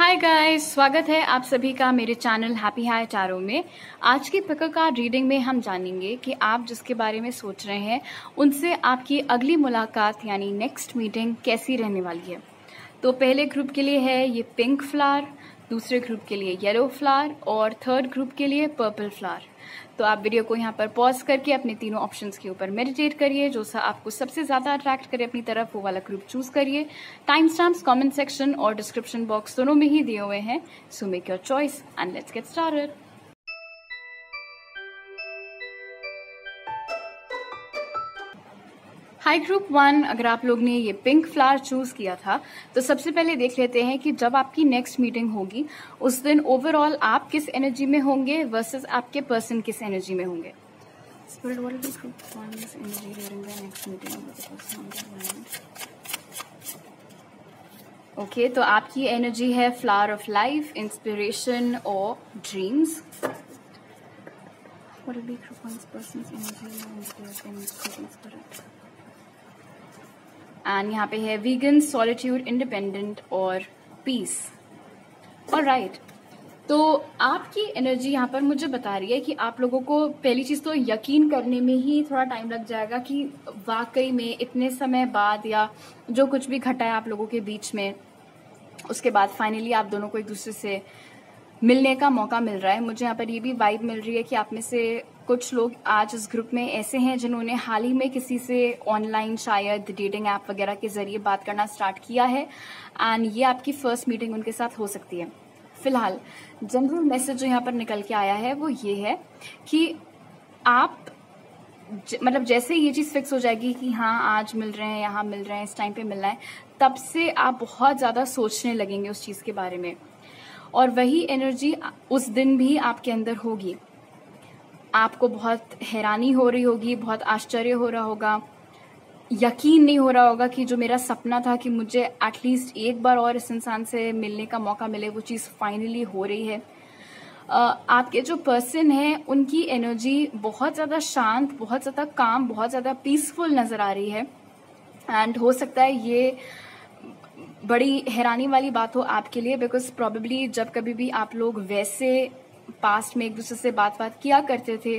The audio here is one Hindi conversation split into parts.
हाय गाइस, स्वागत है आप सभी का मेरे चैनल हैप्पी हाई टैरो में। आज की पिक कार्ड रीडिंग में हम जानेंगे कि आप जिसके बारे में सोच रहे हैं उनसे आपकी अगली मुलाकात यानी नेक्स्ट मीटिंग कैसी रहने वाली है। तो पहले ग्रुप के लिए है ये पिंक फ्लावर, दूसरे ग्रुप के लिए येलो फ्लावर और थर्ड ग्रुप के लिए पर्पल फ्लावर। तो आप वीडियो को यहाँ पर पॉज करके अपने तीनों ऑप्शंस के ऊपर मेडिटेट करिए। जो सा आपको सबसे ज्यादा अट्रैक्ट करे अपनी तरफ वो वाला ग्रुप चूज करिए। टाइम स्टैम्प्स कमेंट सेक्शन और डिस्क्रिप्शन बॉक्स दोनों में ही दिए हुए हैं। So make your choice and let's get started. High group 1, अगर आप लोग ने ये पिंक फ्लावर चूज किया था तो सबसे पहले देख लेते हैं कि जब आपकी नेक्स्ट मीटिंग होगी उस दिन ओवरऑल आप किस एनर्जी में होंगे वर्सेस आपके पर्सन किस एनर्जी में होंगे। Spirit, what will be group 1's energy during the next meeting with the person on their mind? Okay, तो आपकी एनर्जी है फ्लावर ऑफ लाइफ, इंस्पिरेशन और dreams. What will be group 1's person's energy? And यहाँ पे है वीगन, सॉलिट्यूड, इंडिपेंडेंट और पीस। ऑलराइट, तो आपकी एनर्जी यहाँ पर मुझे बता रही है कि आप लोगों को पहली चीज तो यकीन करने में ही थोड़ा टाइम लग जाएगा कि वाकई में इतने समय बाद या जो कुछ भी घटा है आप लोगों के बीच में, उसके बाद फाइनली आप दोनों को एक दूसरे से मिलने का मौका मिल रहा है। मुझे यहाँ पर ये भी वाइब मिल रही है कि आप में से कुछ लोग आज इस ग्रुप में ऐसे हैं जिन्होंने हाल ही में किसी से ऑनलाइन शायद डेटिंग ऐप वगैरह के जरिए बात करना स्टार्ट किया है एंड ये आपकी फर्स्ट मीटिंग उनके साथ हो सकती है। फिलहाल जनरल मैसेज जो यहाँ पर निकल के आया है वो ये है कि आप मतलब जैसे ये चीज फिक्स हो जाएगी कि हाँ आज मिल रहे हैं, यहाँ मिल रहे हैं, इस टाइम पे मिलना है, तब से आप बहुत ज्यादा सोचने लगेंगे उस चीज के बारे में और वही एनर्जी उस दिन भी आपके अंदर होगी। आपको बहुत हैरानी हो रही होगी, बहुत आश्चर्य हो रहा होगा, यकीन नहीं हो रहा होगा कि जो मेरा सपना था कि मुझे एटलीस्ट एक बार और इस इंसान से मिलने का मौका मिले वो चीज फाइनली हो रही है। आपके जो पर्सन है उनकी एनर्जी बहुत ज्यादा शांत, बहुत ज्यादा काम, बहुत ज्यादा पीसफुल नजर आ रही है एंड हो सकता है ये बड़ी हैरानी वाली बात हो आपके लिए, बिकॉज प्रॉबेबली जब कभी भी आप लोग वैसे पास्ट में एक दूसरे से बात किया करते थे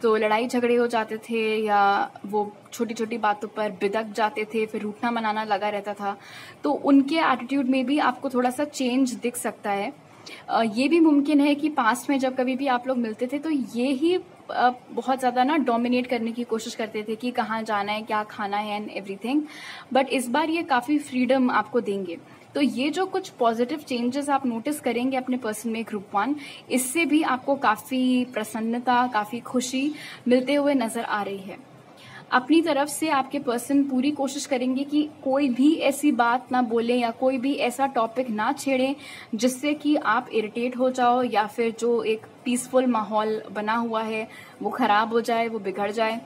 तो लड़ाई झगड़े हो जाते थे या वो छोटी छोटी बातों पर बिदक जाते थे, फिर रूठना मनाना लगा रहता था। तो उनके एटीट्यूड में भी आपको थोड़ा सा चेंज दिख सकता है। ये भी मुमकिन है कि पास्ट में जब कभी भी आप लोग मिलते थे तो ये ही बहुत ज्यादा ना डोमिनेट करने की कोशिश करते थे कि कहाँ जाना है, क्या खाना है एंड एवरीथिंग, बट इस बार ये काफी फ्रीडम आपको देंगे। तो ये जो कुछ पॉजिटिव चेंजेस आप नोटिस करेंगे अपने पर्सन में ग्रुप 1, इससे भी आपको काफी प्रसन्नता, काफी खुशी मिलते हुए नजर आ रही है। अपनी तरफ से आपके पर्सन पूरी कोशिश करेंगे कि कोई भी ऐसी बात ना बोले या कोई भी ऐसा टॉपिक ना छेड़े जिससे कि आप इरिटेट हो जाओ या फिर जो एक पीसफुल माहौल बना हुआ है वो खराब हो जाए, वो बिगड़ जाए।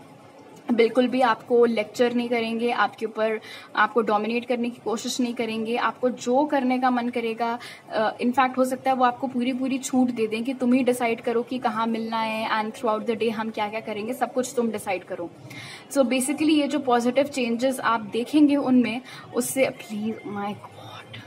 बिल्कुल भी आपको लेक्चर नहीं करेंगे, आपके ऊपर आपको डोमिनेट करने की कोशिश नहीं करेंगे। आपको जो करने का मन करेगा, इनफैक्ट हो सकता है वो आपको पूरी पूरी छूट दे दें कि तुम ही डिसाइड करो कि कहाँ मिलना है and through out the day हम क्या क्या करेंगे, सब कुछ तुम डिसाइड करो। सो बेसिकली ये जो पॉजिटिव चेंजेस आप देखेंगे उनमें, उससे प्लीज माय गॉड,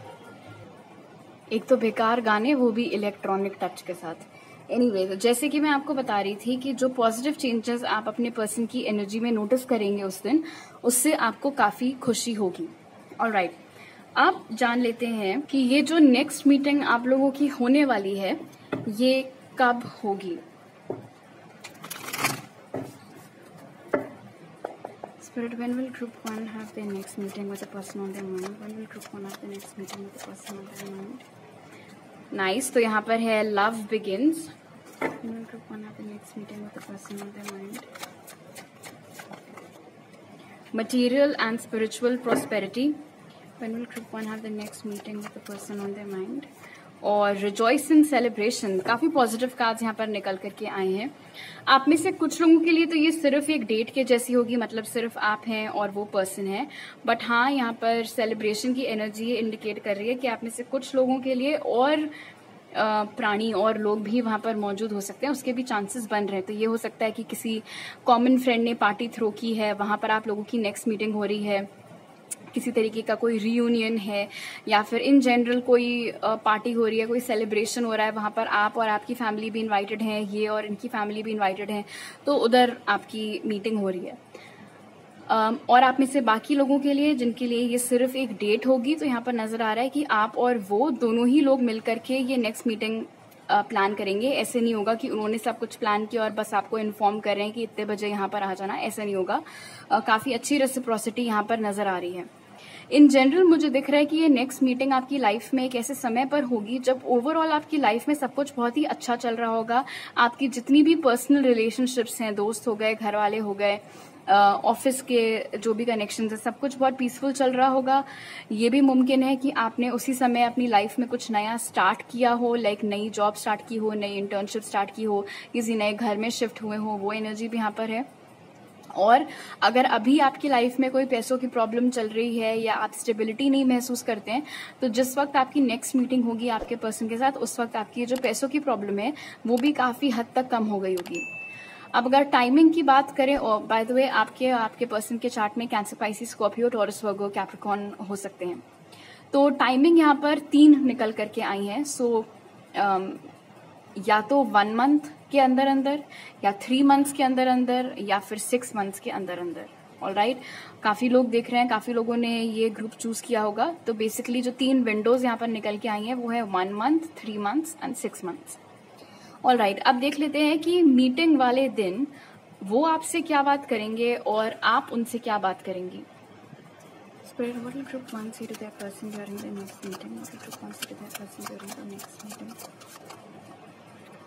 एक तो बेकार गाने वो भी इलेक्ट्रॉनिक टच के साथ। एनीवे, जैसे कि मैं आपको बता रही थी कि जो पॉजिटिव चेंजेस आप अपने पर्सन की एनर्जी में नोटिस करेंगे उस दिन, उससे आपको काफी खुशी होगी। ऑलराइट, आप जान लेते हैं कि ये जो नेक्स्ट मीटिंग आप लोगों की होने वाली है ये कब होगी। Spirit, when will group 1 have their next meeting with the person on their mind? When will group 1 have the next meeting with the person on their mind? Nice, तो यहाँ पर है love begins. Group 1 have the next meeting with the person on their mind. Material and spiritual prosperity. When will group 1 have the next meeting with the person on their mind? और रिजॉइस इन सेलिब्रेशन। काफी पॉजिटिव कार्ड्स यहाँ पर निकल करके आए हैं। आप में से कुछ लोगों के लिए तो ये सिर्फ एक डेट के जैसी होगी, मतलब सिर्फ आप हैं और वो पर्सन है, बट हाँ यहाँ पर सेलिब्रेशन की एनर्जी इंडिकेट कर रही है कि आप में से कुछ लोगों के लिए और प्राणी और लोग भी वहां पर मौजूद हो सकते हैं, उसके भी चांसेस बन रहे हैं। तो ये हो सकता है कि किसी कॉमन फ्रेंड ने पार्टी थ्रो की है, वहां पर आप लोगों की नेक्स्ट मीटिंग हो रही है, किसी तरीके का कोई रीयूनियन है या फिर इन जनरल कोई पार्टी हो रही है, कोई सेलिब्रेशन हो रहा है, वहां पर आप और आपकी फैमिली भी इनवाइटेड हैं, ये और इनकी फैमिली भी इनवाइटेड हैं, तो उधर आपकी मीटिंग हो रही है। और आप में से बाकी लोगों के लिए जिनके लिए ये सिर्फ एक डेट होगी, तो यहाँ पर नजर आ रहा है कि आप और वो दोनों ही लोग मिलकर के ये नेक्स्ट मीटिंग प्लान करेंगे। ऐसे नहीं होगा कि उन्होंने सब कुछ प्लान किया और बस आपको इन्फॉर्म कर रहे हैं कि इतने बजे यहाँ पर आ जाना, ऐसा नहीं होगा। काफी अच्छी रेसिप्रोसिटी यहाँ पर नजर आ रही है। इन जनरल मुझे दिख रहा है कि ये नेक्स्ट मीटिंग आपकी लाइफ में एक ऐसे समय पर होगी जब ओवरऑल आपकी लाइफ में सब कुछ बहुत ही अच्छा चल रहा होगा। आपकी जितनी भी पर्सनल रिलेशनशिप्स हैं, दोस्त हो गए, घर वाले हो गए, ऑफिस के जो भी कनेक्शंस है, सब कुछ बहुत पीसफुल चल रहा होगा। ये भी मुमकिन है कि आपने उसी समय अपनी लाइफ में कुछ नया स्टार्ट किया हो, लाइक नई जॉब स्टार्ट की हो, नई इंटर्नशिप स्टार्ट की हो, किसी नए घर में शिफ्ट हुए हो, वो एनर्जी भी यहाँ पर है। और अगर अभी आपकी लाइफ में कोई पैसों की प्रॉब्लम चल रही है या आप स्टेबिलिटी नहीं महसूस करते हैं, तो जिस वक्त आपकी नेक्स्ट मीटिंग होगी आपके पर्सन के साथ, उस वक्त आपकी जो पैसों की प्रॉब्लम है वो भी काफी हद तक कम हो गई होगी। अब अगर टाइमिंग की बात करें, और बाय द वे आपके पर्सन के चार्ट में cancer, Pisces, Scorpio, taurus, Virgo, Capricorn हो सकते हैं। तो टाइमिंग यहाँ पर 3 निकल करके आई है। सो या तो 1 मंथ के अंदर अंदर, या 3 मंथ्स के अंदर अंदर, या फिर 6 मंथ्स के अंदर अंदर। ऑलराइट, काफी लोग देख रहे हैं, काफी लोगों ने ये ग्रुप चूज किया होगा। तो बेसिकली जो 3 विंडोज यहाँ पर निकल के आई हैं वो है 1 month, 3 months and 6 months. Alright, अब देख लेते हैं कि मीटिंग वाले दिन वो आपसे क्या बात करेंगे और आप उनसे क्या बात करेंगी। Spirit, what will group 1 say to their person during the next meeting? What will group 1 say to their person during the next meeting?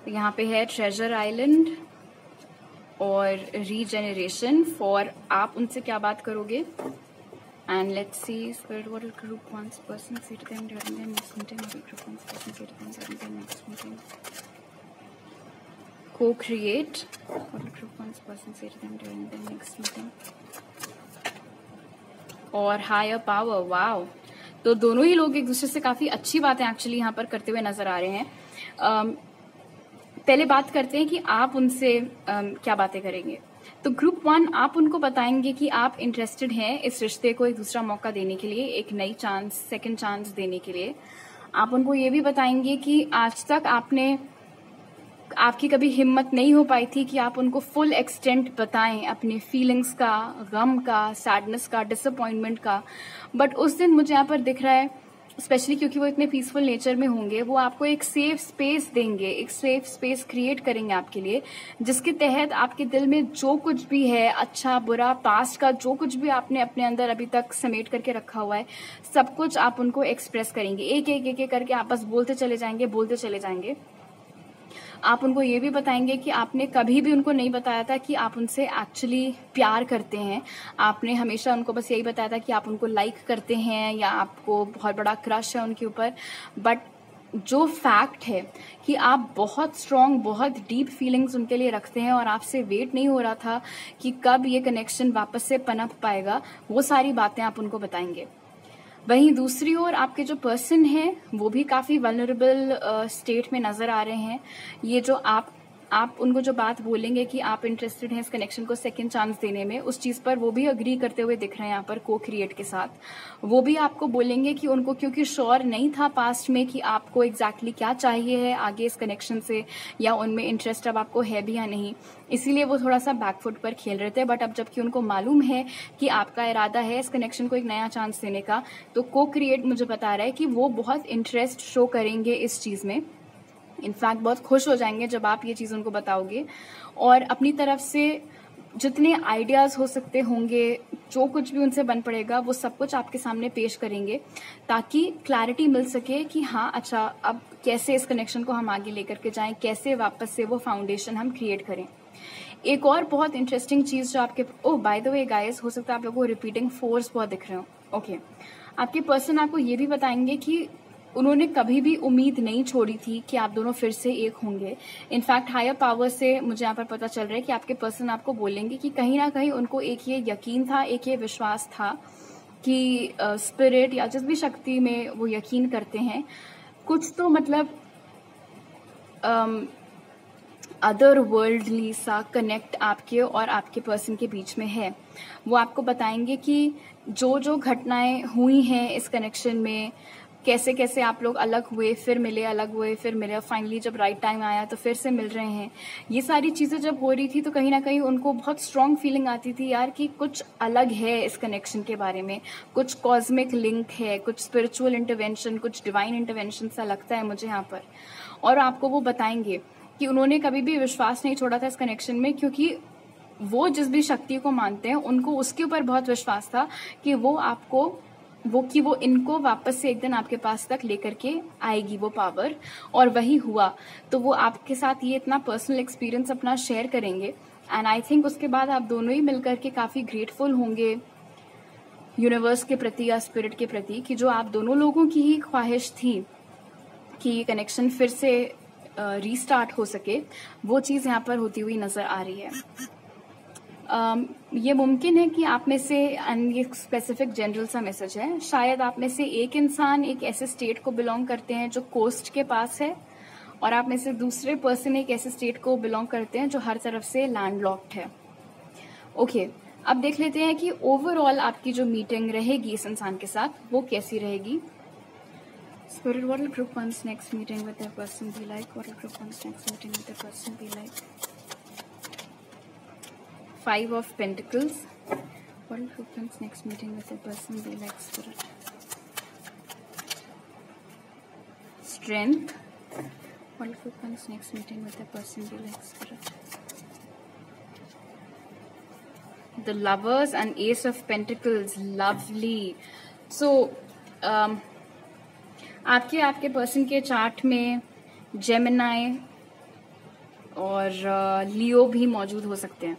तो यहाँ पे है ट्रेजर आइलैंड और रीजेनरेशन फॉर, आप उनसे क्या बात करोगे। And let's see, Spirit, what will group 1's person say to them during their next meeting? What will group 1's person say to them during their next meeting? Co-create. What will group 1's person say to them during their next meeting? और हायर पावर। वाओ, तो दोनों ही लोग एक दूसरे से काफी अच्छी बातें एक्चुअली यहाँ पर करते हुए नजर आ रहे हैं। पहले बात करते हैं कि आप उनसे क्या बातें करेंगे। तो ग्रुप 1, आप उनको बताएंगे कि आप इंटरेस्टेड हैं इस रिश्ते को एक दूसरा मौका देने के लिए, एक नई चांस, सेकंड चांस देने के लिए। आप उनको ये भी बताएंगे कि आज तक आपकी कभी हिम्मत नहीं हो पाई थी कि आप उनको फुल एक्सटेंट बताएं अपने फीलिंग्स का, गम का, सैडनेस का, डिसअपॉइंटमेंट का। बट उस दिन मुझे यहाँ पर दिख रहा है, स्पेशली क्योंकि वो इतने पीसफुल नेचर में होंगे, वो आपको एक सेफ स्पेस देंगे, एक सेफ स्पेस क्रिएट करेंगे आपके लिए, जिसके तहत आपके दिल में जो कुछ भी है, अच्छा बुरा, पास्ट का जो कुछ भी आपने अपने अंदर अभी तक समेट करके रखा हुआ है, सब कुछ आप उनको एक्सप्रेस करेंगे। एक एक करके आप बस बोलते चले जाएंगे। आप उनको ये भी बताएंगे कि आपने कभी भी उनको नहीं बताया था कि आप उनसे एक्चुअली प्यार करते हैं। आपने हमेशा उनको बस यही बताया था कि आप उनको लाइक करते हैं या आपको बहुत बड़ा क्रश है उनके ऊपर। बट जो फैक्ट है कि आप बहुत स्ट्रांग, बहुत डीप फीलिंग्स उनके लिए रखते हैं और आपसे वेट नहीं हो रहा था कि कब ये कनेक्शन वापस से पनप पाएगा, वो सारी बातें आप उनको बताएंगे। वहीं दूसरी ओर आपके जो पर्सन हैं वो भी काफी वल्नरेबल स्टेट में नजर आ रहे हैं। ये जो आप उनको जो बात बोलेंगे कि आप इंटरेस्टेड हैं इस कनेक्शन को सेकंड चांस देने में, उस चीज पर वो भी अग्री करते हुए दिख रहे हैं यहाँ पर को क्रिएट के साथ। वो भी आपको बोलेंगे कि उनको क्योंकि श्योर नहीं था पास्ट में कि आपको एग्जैक्टली क्या चाहिए है आगे इस कनेक्शन से, या उनमें इंटरेस्ट अब आपको है भी या नहीं, इसीलिए वो थोड़ा सा बैकफुट पर खेल रहे थे। बट अब जबकि उनको मालूम है कि आपका इरादा है इस कनेक्शन को एक नया चांस देने का, तो को क्रिएट मुझे बता रहा है कि वो बहुत इंटरेस्ट शो करेंगे इस चीज में। इनफैक्ट बहुत खुश हो जाएंगे जब आप ये चीज उनको बताओगे, और अपनी तरफ से जितने आइडियाज हो सकते होंगे, जो कुछ भी उनसे बन पड़ेगा, वो सब कुछ आपके सामने पेश करेंगे, ताकि क्लैरिटी मिल सके कि हाँ अच्छा अब कैसे इस कनेक्शन को हम आगे लेकर के जाएं, कैसे वापस से वो फाउंडेशन हम क्रिएट करें। एक और बहुत इंटरेस्टिंग चीज जो आपके, बाय द वे गाइस, हो सकता है आप लोगों को रिपीटिंग फोर्स बहुत दिख रहे हो। ओके, आपके पर्सन आपको ये भी बताएंगे कि उन्होंने कभी भी उम्मीद नहीं छोड़ी थी कि आप दोनों फिर से एक होंगे। इनफैक्ट हायर पावर से मुझे यहाँ पर पता चल रहा है कि आपके पर्सन आपको बोलेंगे कि कहीं ना कहीं उनको एक ये यकीन था, एक ये विश्वास था कि स्पिरिट या जिस भी शक्ति में वो यकीन करते हैं, कुछ तो मतलब अदर वर्ल्डली सा कनेक्ट आपके और आपके पर्सन के बीच में है। वो आपको बताएंगे कि जो जो घटनाएं हुई हैं इस कनेक्शन में, कैसे कैसे आप लोग अलग हुए, फिर मिले, अलग हुए, फिर मिले, फाइनली जब राइट टाइम आया तो फिर से मिल रहे हैं। ये सारी चीजें जब हो रही थी तो कहीं ना कहीं उनको बहुत स्ट्रांग फीलिंग आती थी यार कि कुछ अलग है इस कनेक्शन के बारे में, कुछ कॉस्मिक लिंक है, कुछ स्पिरिचुअल इंटरवेंशन, कुछ डिवाइन इंटरवेंशन सा लगता है मुझे यहाँ पर। और आपको वो बताएंगे कि उन्होंने कभी भी विश्वास नहीं छोड़ा था इस कनेक्शन में, क्योंकि वो जिस भी शक्ति को मानते हैं उनको उसके ऊपर बहुत विश्वास था कि वो इनको वापस से एक दिन आपके पास तक लेकर के आएगी वो पावर, और वही हुआ। तो वो आपके साथ ये इतना पर्सनल एक्सपीरियंस अपना शेयर करेंगे, एंड आई थिंक उसके बाद आप दोनों ही मिलकर के काफी ग्रेटफुल होंगे यूनिवर्स के प्रति या स्पिरिट के प्रति कि जो आप दोनों लोगों की ही ख्वाहिश थी कि ये कनेक्शन फिर से रीस्टार्ट हो सके, वो चीज यहाँ पर होती हुई नजर आ रही है। ये मुमकिन है कि आप में से, एंड ये स्पेसिफिक जनरल सा मैसेज है, शायद आप में से एक इंसान एक ऐसे स्टेट को बिलोंग करते हैं जो कोस्ट के पास है, और आप में से दूसरे पर्सन एक ऐसे स्टेट को बिलोंग करते हैं जो हर तरफ से लैंडलॉक्ड है। ओके, अब देख लेते हैं कि ओवरऑल आपकी जो मीटिंग रहेगी इस इंसान के साथ वो कैसी रहेगी। Spirit, what will group one's next meeting with their person be like? What will group one's next meeting with their person be like? 5 of Pentacles. What will group one's next meeting with their person be like, Spirit? Strength. What will group one's next meeting with their person be like, Spirit? The Lovers and Ace of Pentacles. Lovely. So, आपके पर्सन के चार्ट में जेमिनाई और लियो भी मौजूद हो सकते हैं।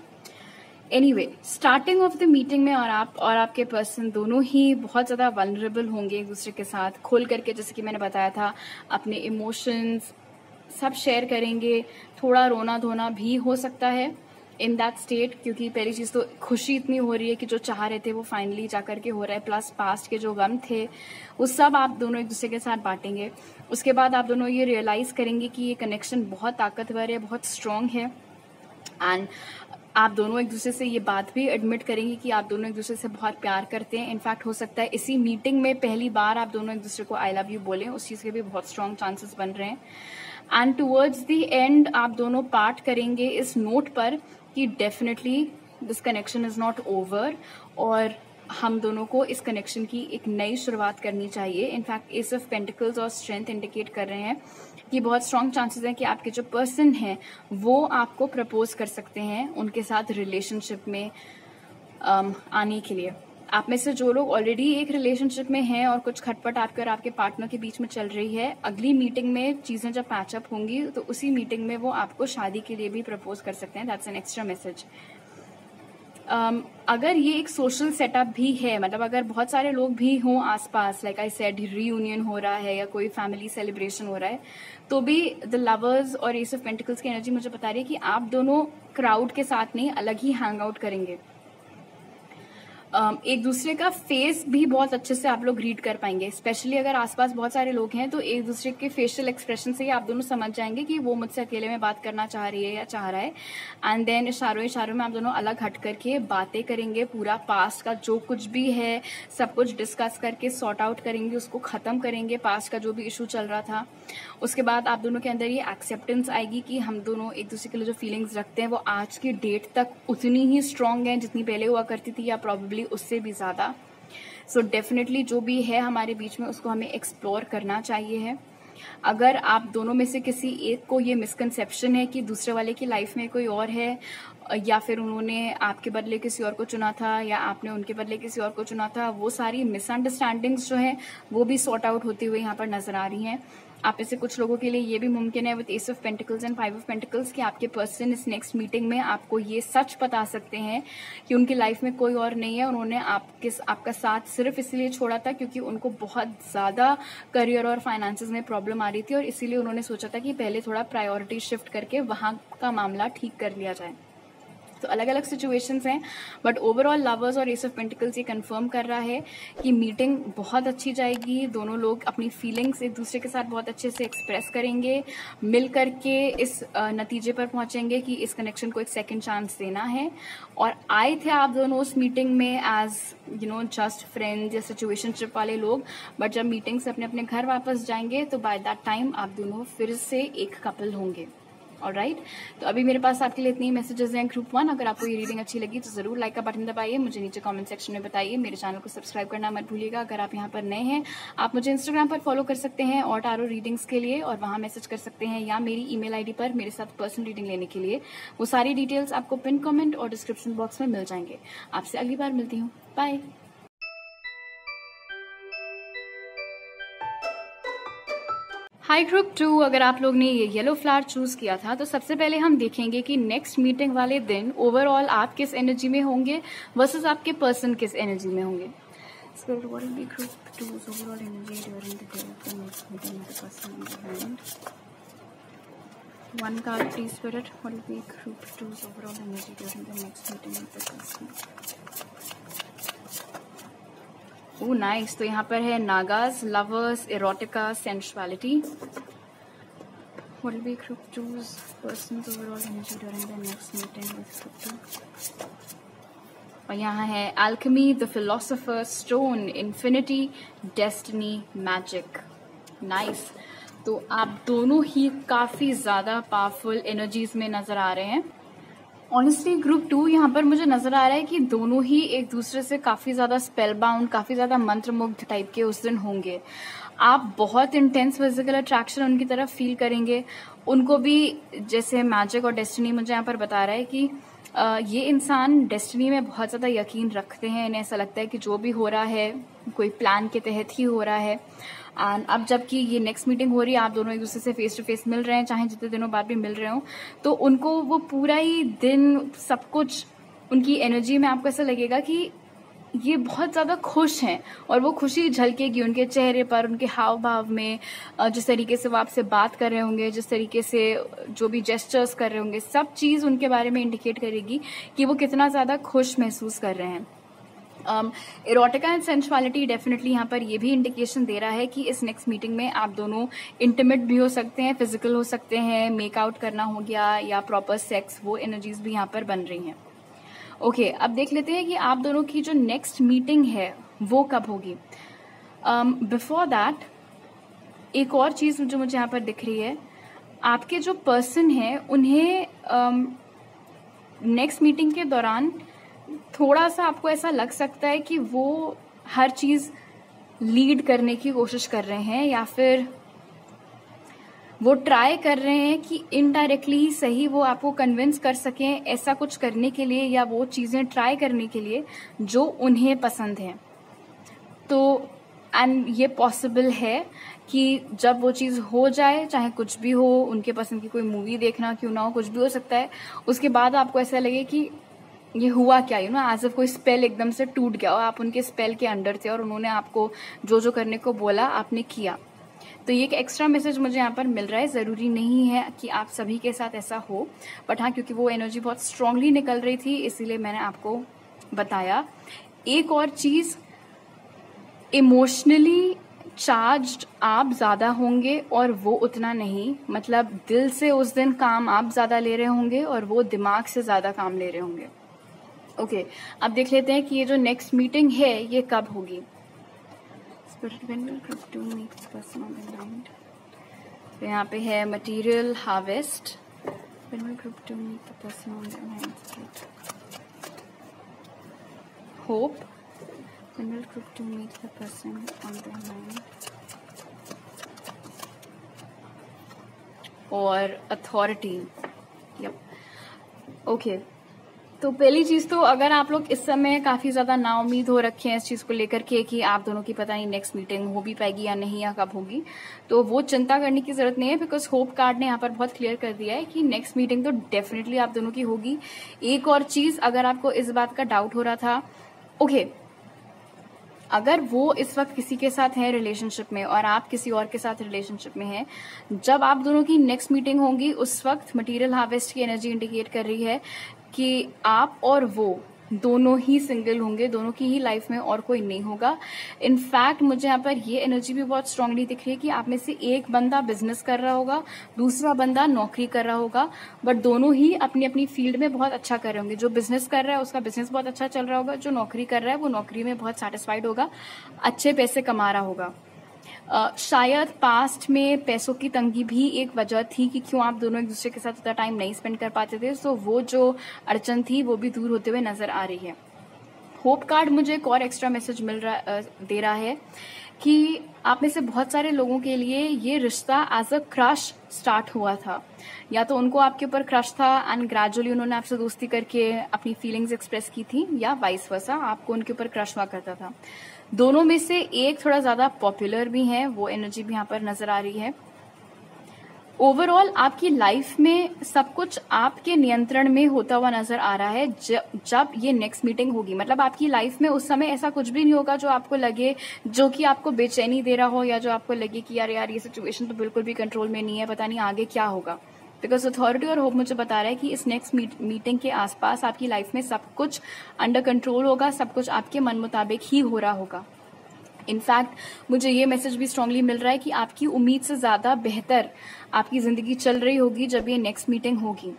Anyway, starting of the meeting में और आप और आपके पर्सन दोनों ही बहुत ज्यादा वल्नरेबल होंगे एक दूसरे के साथ, खोल करके, जैसे कि मैंने बताया था, अपने इमोशंस सब शेयर करेंगे। थोड़ा रोना धोना भी हो सकता है इन दैट स्टेट, क्योंकि पहली चीज तो खुशी इतनी हो रही है कि जो चाह रहे थे वो फाइनली जाकर के हो रहा है, प्लस पास्ट के जो गम थे वो सब आप दोनों एक दूसरे के साथ बांटेंगे। उसके बाद आप दोनों ये रियलाइज करेंगे कि ये कनेक्शन बहुत ताकतवर है, बहुत स्ट्रांग है, एंड आप दोनों एक दूसरे से ये बात भी एडमिट करेंगे कि आप दोनों एक दूसरे से बहुत प्यार करते हैं। इनफैक्ट हो सकता है इसी मीटिंग में पहली बार आप दोनों एक दूसरे को आई लव यू बोलें, उस चीज के भी बहुत स्ट्रांग चांसेस बन रहे हैं। एंड टुवर्ड्स द एंड आप दोनों पार्ट करेंगे इस नोट पर कि definitely this connection is not over, और हम दोनों को इस कनेक्शन की एक नई शुरुआत करनी चाहिए। इनफैक्ट एस ऑफ पेंटिकल्स और स्ट्रेंथ इंडिकेट कर रहे हैं कि बहुत स्ट्रांग चांसेस हैं कि आपके जो पर्सन हैं वो आपको प्रपोज कर सकते हैं उनके साथ रिलेशनशिप में आने के लिए। आप में से जो लोग ऑलरेडी एक रिलेशनशिप में हैं और कुछ खटपट आपके और आपके पार्टनर के बीच में चल रही है, अगली मीटिंग में चीजें जब पैचअप होंगी तो उसी मीटिंग में वो आपको शादी के लिए भी प्रपोज कर सकते हैं। That's an extra message. अगर ये एक सोशल सेटअप भी है, मतलब अगर बहुत सारे लोग भी हों आसपास, लाइक आई सेड रीयूनियन हो रहा है या कोई फैमिली सेलिब्रेशन हो रहा है, तो भी द लवर्स और एस ऑफ पेंटिकल्स की एनर्जी मुझे बता रही है कि आप दोनों क्राउड के साथ नहीं, अलग ही हैंग आउट करेंगे। एक दूसरे का फेस भी बहुत अच्छे से आप लोग रीड कर पाएंगे, स्पेशली अगर आसपास बहुत सारे लोग हैं तो एक दूसरे के फेशियल एक्सप्रेशन से ही आप दोनों समझ जाएंगे कि वो मुझसे अकेले में बात करना चाह रही है या चाह रहा है। एंड देन इशारों में आप दोनों अलग हट करके बातें करेंगे, पूरा पास्ट का जो कुछ भी है सब कुछ डिस्कस करके सॉर्ट आउट करेंगे, उसको खत्म करेंगे, पास्ट का जो भी इशू चल रहा था। उसके बाद आप दोनों के अंदर ये एक्सेप्टेंस आएगी कि हम दोनों एक दूसरे के लिए जो फीलिंग्स रखते हैं वो आज की डेट तक उतनी ही स्ट्रांग है जितनी पहले हुआ करती थी, या प्रॉब्लली उससे भी ज्यादा। सो डेफिनेटली जो भी है हमारे बीच में उसको हमें एक्सप्लोर करना चाहिए है। अगर आप दोनों में से किसी एक को ये मिसकंसेप्शन है कि दूसरे वाले की लाइफ में कोई और है, या फिर उन्होंने आपके बदले किसी और को चुना था या आपने उनके बदले किसी और को चुना था, वो सारी मिसअंडरस्टैंडिंग्स जो है वो भी सॉर्ट आउट होती हुई यहाँ पर नजर आ रही हैं। आप में से कुछ लोगों के लिए ये भी मुमकिन है with S of pentacles and 5 of pentacles कि आपके पर्सन इस नेक्स्ट मीटिंग में आपको ये सच बता सकते हैं कि उनकी लाइफ में कोई और नहीं है, उन्होंने आपका साथ सिर्फ इसलिए छोड़ा था क्योंकि उनको बहुत ज्यादा करियर और फाइनेंसेस में प्रॉब्लम आ रही थी, और इसीलिए उन्होंने सोचा था कि पहले थोड़ा प्रायोरिटी शिफ्ट करके वहां का मामला ठीक कर लिया जाए। तो अलग अलग सिचुएशंस हैं, बट ओवरऑल लवर्स और एस ऑफ पेंटिकल्स ये कंफर्म कर रहा है कि मीटिंग बहुत अच्छी जाएगी। दोनों लोग अपनी फीलिंग्स एक दूसरे के साथ बहुत अच्छे से एक्सप्रेस करेंगे, मिल करके इस नतीजे पर पहुंचेंगे कि इस कनेक्शन को एक सेकंड चांस देना है। और आए थे आप दोनों उस मीटिंग में एज जस्ट फ्रेंड्स या सिचुएशनशिप वाले लोग, बट जब मीटिंग से अपने अपने घर वापस जाएंगे तो बाय दैट टाइम आप दोनों फिर से एक कपल होंगे। ऑलराइट, तो अभी मेरे पास आपके लिए इतनी मैसेजेस हैं ग्रुप 1। अगर आपको ये रीडिंग अच्छी लगी तो जरूर लाइक का बटन दबाइए, मुझे नीचे कमेंट सेक्शन में बताइए, मेरे चैनल को सब्सक्राइब करना मत भूलिएगा। अगर आप यहाँ पर नए हैं, आप मुझे इंस्टाग्राम पर फॉलो कर सकते हैं और टारो रीडिंग्स के लिए, और वहां मैसेज कर सकते हैं, या मेरी ईमेल आईडी पर मेरे साथ पर्सनल रीडिंग लेने के लिए। वो सारी डिटेल्स आपको पिन कमेंट और डिस्क्रिप्शन बॉक्स में मिल जाएंगे। आपसे अगली बार मिलती हूँ, बाय। हाई ग्रुप 2, अगर आप लोग ने ये येलो फ्लावर चूज किया था तो सबसे पहले हम देखेंगे कि नेक्स्ट मीटिंग वाले दिन ओवरऑल आप किस एनर्जी में होंगे वर्सेस आपके पर्सन किस एनर्जी में होंगे। One card, please, Spirit. What will be Group 2's overall energy during the next meeting with the person? Oh, nice. तो यहाँ पर है Nagas, lovers, erotica, sensuality. What will be Group 2's person's overall energy during the next meeting with Group 2? और यहाँ है alchemy, the philosopher, stone, infinity, destiny, magic. Nice. तो आप दोनों ही काफी ज्यादा पावरफुल एनर्जीज में नजर आ रहे हैं। ऑनेस्टली ग्रुप 2 यहाँ पर मुझे नजर आ रहा है कि दोनों ही एक दूसरे से काफी ज्यादा स्पेल बाउंड, काफी ज्यादा मंत्रमुग्ध टाइप के उस दिन होंगे। आप बहुत इंटेंस फिजिकल अट्रैक्शन उनकी तरफ फील करेंगे। उनको भी जैसे मैजिक और डेस्टिनी मुझे यहाँ पर बता रहा है कि ये इंसान डेस्टिनी में बहुत ज्यादा यकीन रखते हैं। इन्हें ऐसा लगता है कि जो भी हो रहा है कोई प्लान के तहत ही हो रहा है। एंड अब जबकि ये नेक्स्ट मीटिंग हो रही है, आप दोनों एक दूसरे से फेस टू फेस मिल रहे हैं, चाहे जितने दिनों बाद भी मिल रहे हो, तो उनको वो पूरा ही दिन सब कुछ उनकी एनर्जी में आपको ऐसा लगेगा कि ये बहुत ज्यादा खुश हैं, और वो खुशी झलकेगी उनके चेहरे पर, उनके हाव भाव में, जिस तरीके से वो आपसे बात कर रहे होंगे, जिस तरीके से जो भी जेस्चर्स कर रहे होंगे, सब चीज उनके बारे में इंडिकेट करेगी कि वो कितना ज्यादा खुश महसूस कर रहे हैं। इरोटिका एंड सेंसुअलिटी डेफिनेटली यहाँ पर ये भी इंडिकेशन दे रहा है कि इस नेक्स्ट मीटिंग में आप दोनों इंटीमेट भी हो सकते हैं, फिजिकल हो सकते हैं, मेकआउट करना हो गया या प्रॉपर सेक्स, वो एनर्जीज भी यहाँ पर बन रही हैं। ओके, अब देख लेते हैं कि आप दोनों की जो नेक्स्ट मीटिंग है वो कब होगी। बिफोर दैट एक और चीज जो मुझे यहाँ पर दिख रही है, आपके जो पर्सन है उन्हें नेक्स्ट मीटिंग के दौरान थोड़ा सा आपको ऐसा लग सकता है कि वो हर चीज लीड करने की कोशिश कर रहे हैं, या फिर वो ट्राई कर रहे हैं कि इनडायरेक्टली सही वो आपको कन्विंस कर सकें ऐसा कुछ करने के लिए, या वो चीजें ट्राई करने के लिए जो उन्हें पसंद है। तो एंड ये पॉसिबल है कि जब वो चीज हो जाए, चाहे कुछ भी हो, उनके पसंद की कोई मूवी देखना क्यों ना हो, कुछ भी हो सकता है, उसके बाद आपको ऐसा लगे कि ये हुआ क्या, एज इफ कोई स्पेल एकदम से टूट गया और आप उनके स्पेल के अंडर थे और उन्होंने आपको जो जो करने को बोला आपने किया। तो ये एक एक्स्ट्रा मैसेज मुझे यहाँ पर मिल रहा है। जरूरी नहीं है कि आप सभी के साथ ऐसा हो, बट हाँ, क्योंकि वो एनर्जी बहुत स्ट्रांगली निकल रही थी इसीलिए मैंने आपको बताया। एक और चीज, इमोशनली चार्ज्ड आप ज्यादा होंगे और वो उतना नहीं, मतलब दिल से उस दिन काम आप ज्यादा ले रहे होंगे और वो दिमाग से ज्यादा काम ले रहे होंगे। ओके, अब देख लेते हैं कि ये जो नेक्स्ट मीटिंग है ये कब होगी। तो यहाँ पे है मटेरियल हार्वेस्ट, होप, और अथॉरिटी। ओके, तो पहली चीज तो अगर आप लोग इस समय काफी ज्यादा नाउम्मीद हो रखे हैं इस चीज को लेकर के कि आप दोनों की पता नहीं नेक्स्ट मीटिंग हो भी पाएगी या नहीं, या कब होगी, तो वो चिंता करने की जरूरत नहीं है, बिकॉज होप कार्ड ने यहाँ पर बहुत क्लियर कर दिया है कि नेक्स्ट मीटिंग तो डेफिनेटली आप दोनों की होगी। एक और चीज, अगर आपको इस बात का डाउट हो रहा था, ओके, अगर वो इस वक्त किसी के साथ है रिलेशनशिप में और आप किसी और के साथ रिलेशनशिप में हैं, जब आप दोनों की नेक्स्ट मीटिंग होगी उस वक्त मटेरियल हार्वेस्ट की एनर्जी इंडिकेट कर रही है कि आप और वो दोनों ही सिंगल होंगे, दोनों की ही लाइफ में और कोई नहीं होगा। इनफैक्ट मुझे यहाँ पर ये एनर्जी भी बहुत स्ट्रांगली दिख रही है कि आप में से एक बंदा बिजनेस कर रहा होगा, दूसरा बंदा नौकरी कर रहा होगा, बट दोनों ही अपनी अपनी फील्ड में बहुत अच्छा कर रहे होंगे। जो बिजनेस कर रहा है उसका बिजनेस बहुत अच्छा चल रहा होगा, जो नौकरी कर रहा है वो नौकरी में बहुत सेटिस्फाइड होगा, अच्छे पैसे कमा रहा होगा। शायद पास्ट में पैसों की तंगी भी एक वजह थी कि क्यों आप दोनों एक दूसरे के साथ उतना टाइम नहीं स्पेंड कर पाते थे, सो वो जो अड़चन थी वो भी दूर होते हुए नजर आ रही है। होप कार्ड मुझे एक और एक्स्ट्रा मैसेज दे रहा है कि आप में से बहुत सारे लोगों के लिए ये रिश्ता एज अ क्रश स्टार्ट हुआ था, या तो उनको आपके ऊपर क्रश था एंड ग्रेजुअली उन्होंने आपसे दोस्ती करके अपनी फीलिंग्स एक्सप्रेस की थी, या वाइस वर्सा आपको उनके ऊपर क्रश हुआ करता था। दोनों में से एक थोड़ा ज्यादा पॉपुलर भी है, वो एनर्जी भी यहाँ पर नजर आ रही है। ओवरऑल आपकी लाइफ में सब कुछ आपके नियंत्रण में होता हुआ नजर आ रहा है जब ये नेक्स्ट मीटिंग होगी। मतलब आपकी लाइफ में उस समय ऐसा कुछ भी नहीं होगा जो आपको लगे, जो कि आपको बेचैनी दे रहा हो, या जो आपको लगे कि यार ये सिचुएशन तो बिल्कुल भी कंट्रोल में नहीं है, पता नहीं आगे क्या होगा। बिकॉज अथॉरिटी और होप मुझे बता रहा है कि इस नेक्स्ट मीटिंग के आसपास आपकी लाइफ में सब कुछ अंडर कंट्रोल होगा, सब कुछ आपके मन मुताबिक ही हो रहा होगा। इनफैक्ट मुझे ये मैसेज भी स्ट्रांगली मिल रहा है कि आपकी उम्मीद से ज्यादा बेहतर आपकी जिंदगी चल रही होगी जब ये नेक्स्ट मीटिंग होगी।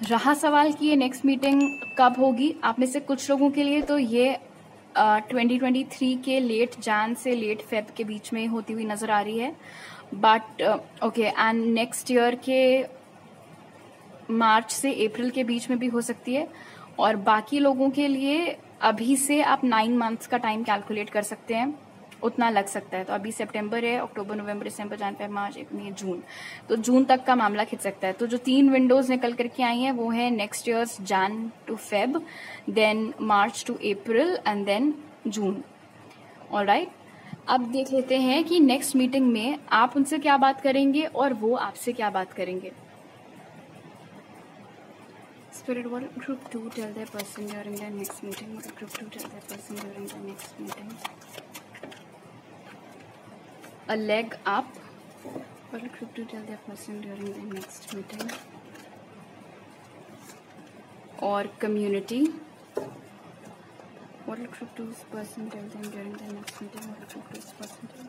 रहा सवाल कि ये नेक्स्ट मीटिंग कब होगी, आप में से कुछ लोगों के लिए तो ये 2023 के लेट जैन से लेट फेब के बीच में होती हुई नजर आ रही है, but okay, and next year के मार्च से अप्रैल के बीच में भी हो सकती है। और बाकी लोगों के लिए अभी से आप 9 मंथ्स का टाइम कैलकुलेट कर सकते हैं, उतना लग सकता है। तो अभी सितंबर है, अक्टूबर, नवंबर, दिसंबर, जनवरी, मार्च, मई, जून, तो जून तक का मामला खिंच सकता है। तो जो 3 विंडोज निकल करके आई हैं वो है next years Jan to Feb, then March to April and then June. Alright, अब देख लेते हैं कि नेक्स्ट मीटिंग में आप उनसे क्या बात करेंगे और वो आपसे क्या बात करेंगे। Spirit, what did group 2 tell their person during their next meeting? What did group 2 tell their person during their next meeting? A leg up. What did group 2 tell their person during their next meeting? Or community. What did group 2's person tell them during their next meeting? What did group 2's person tell?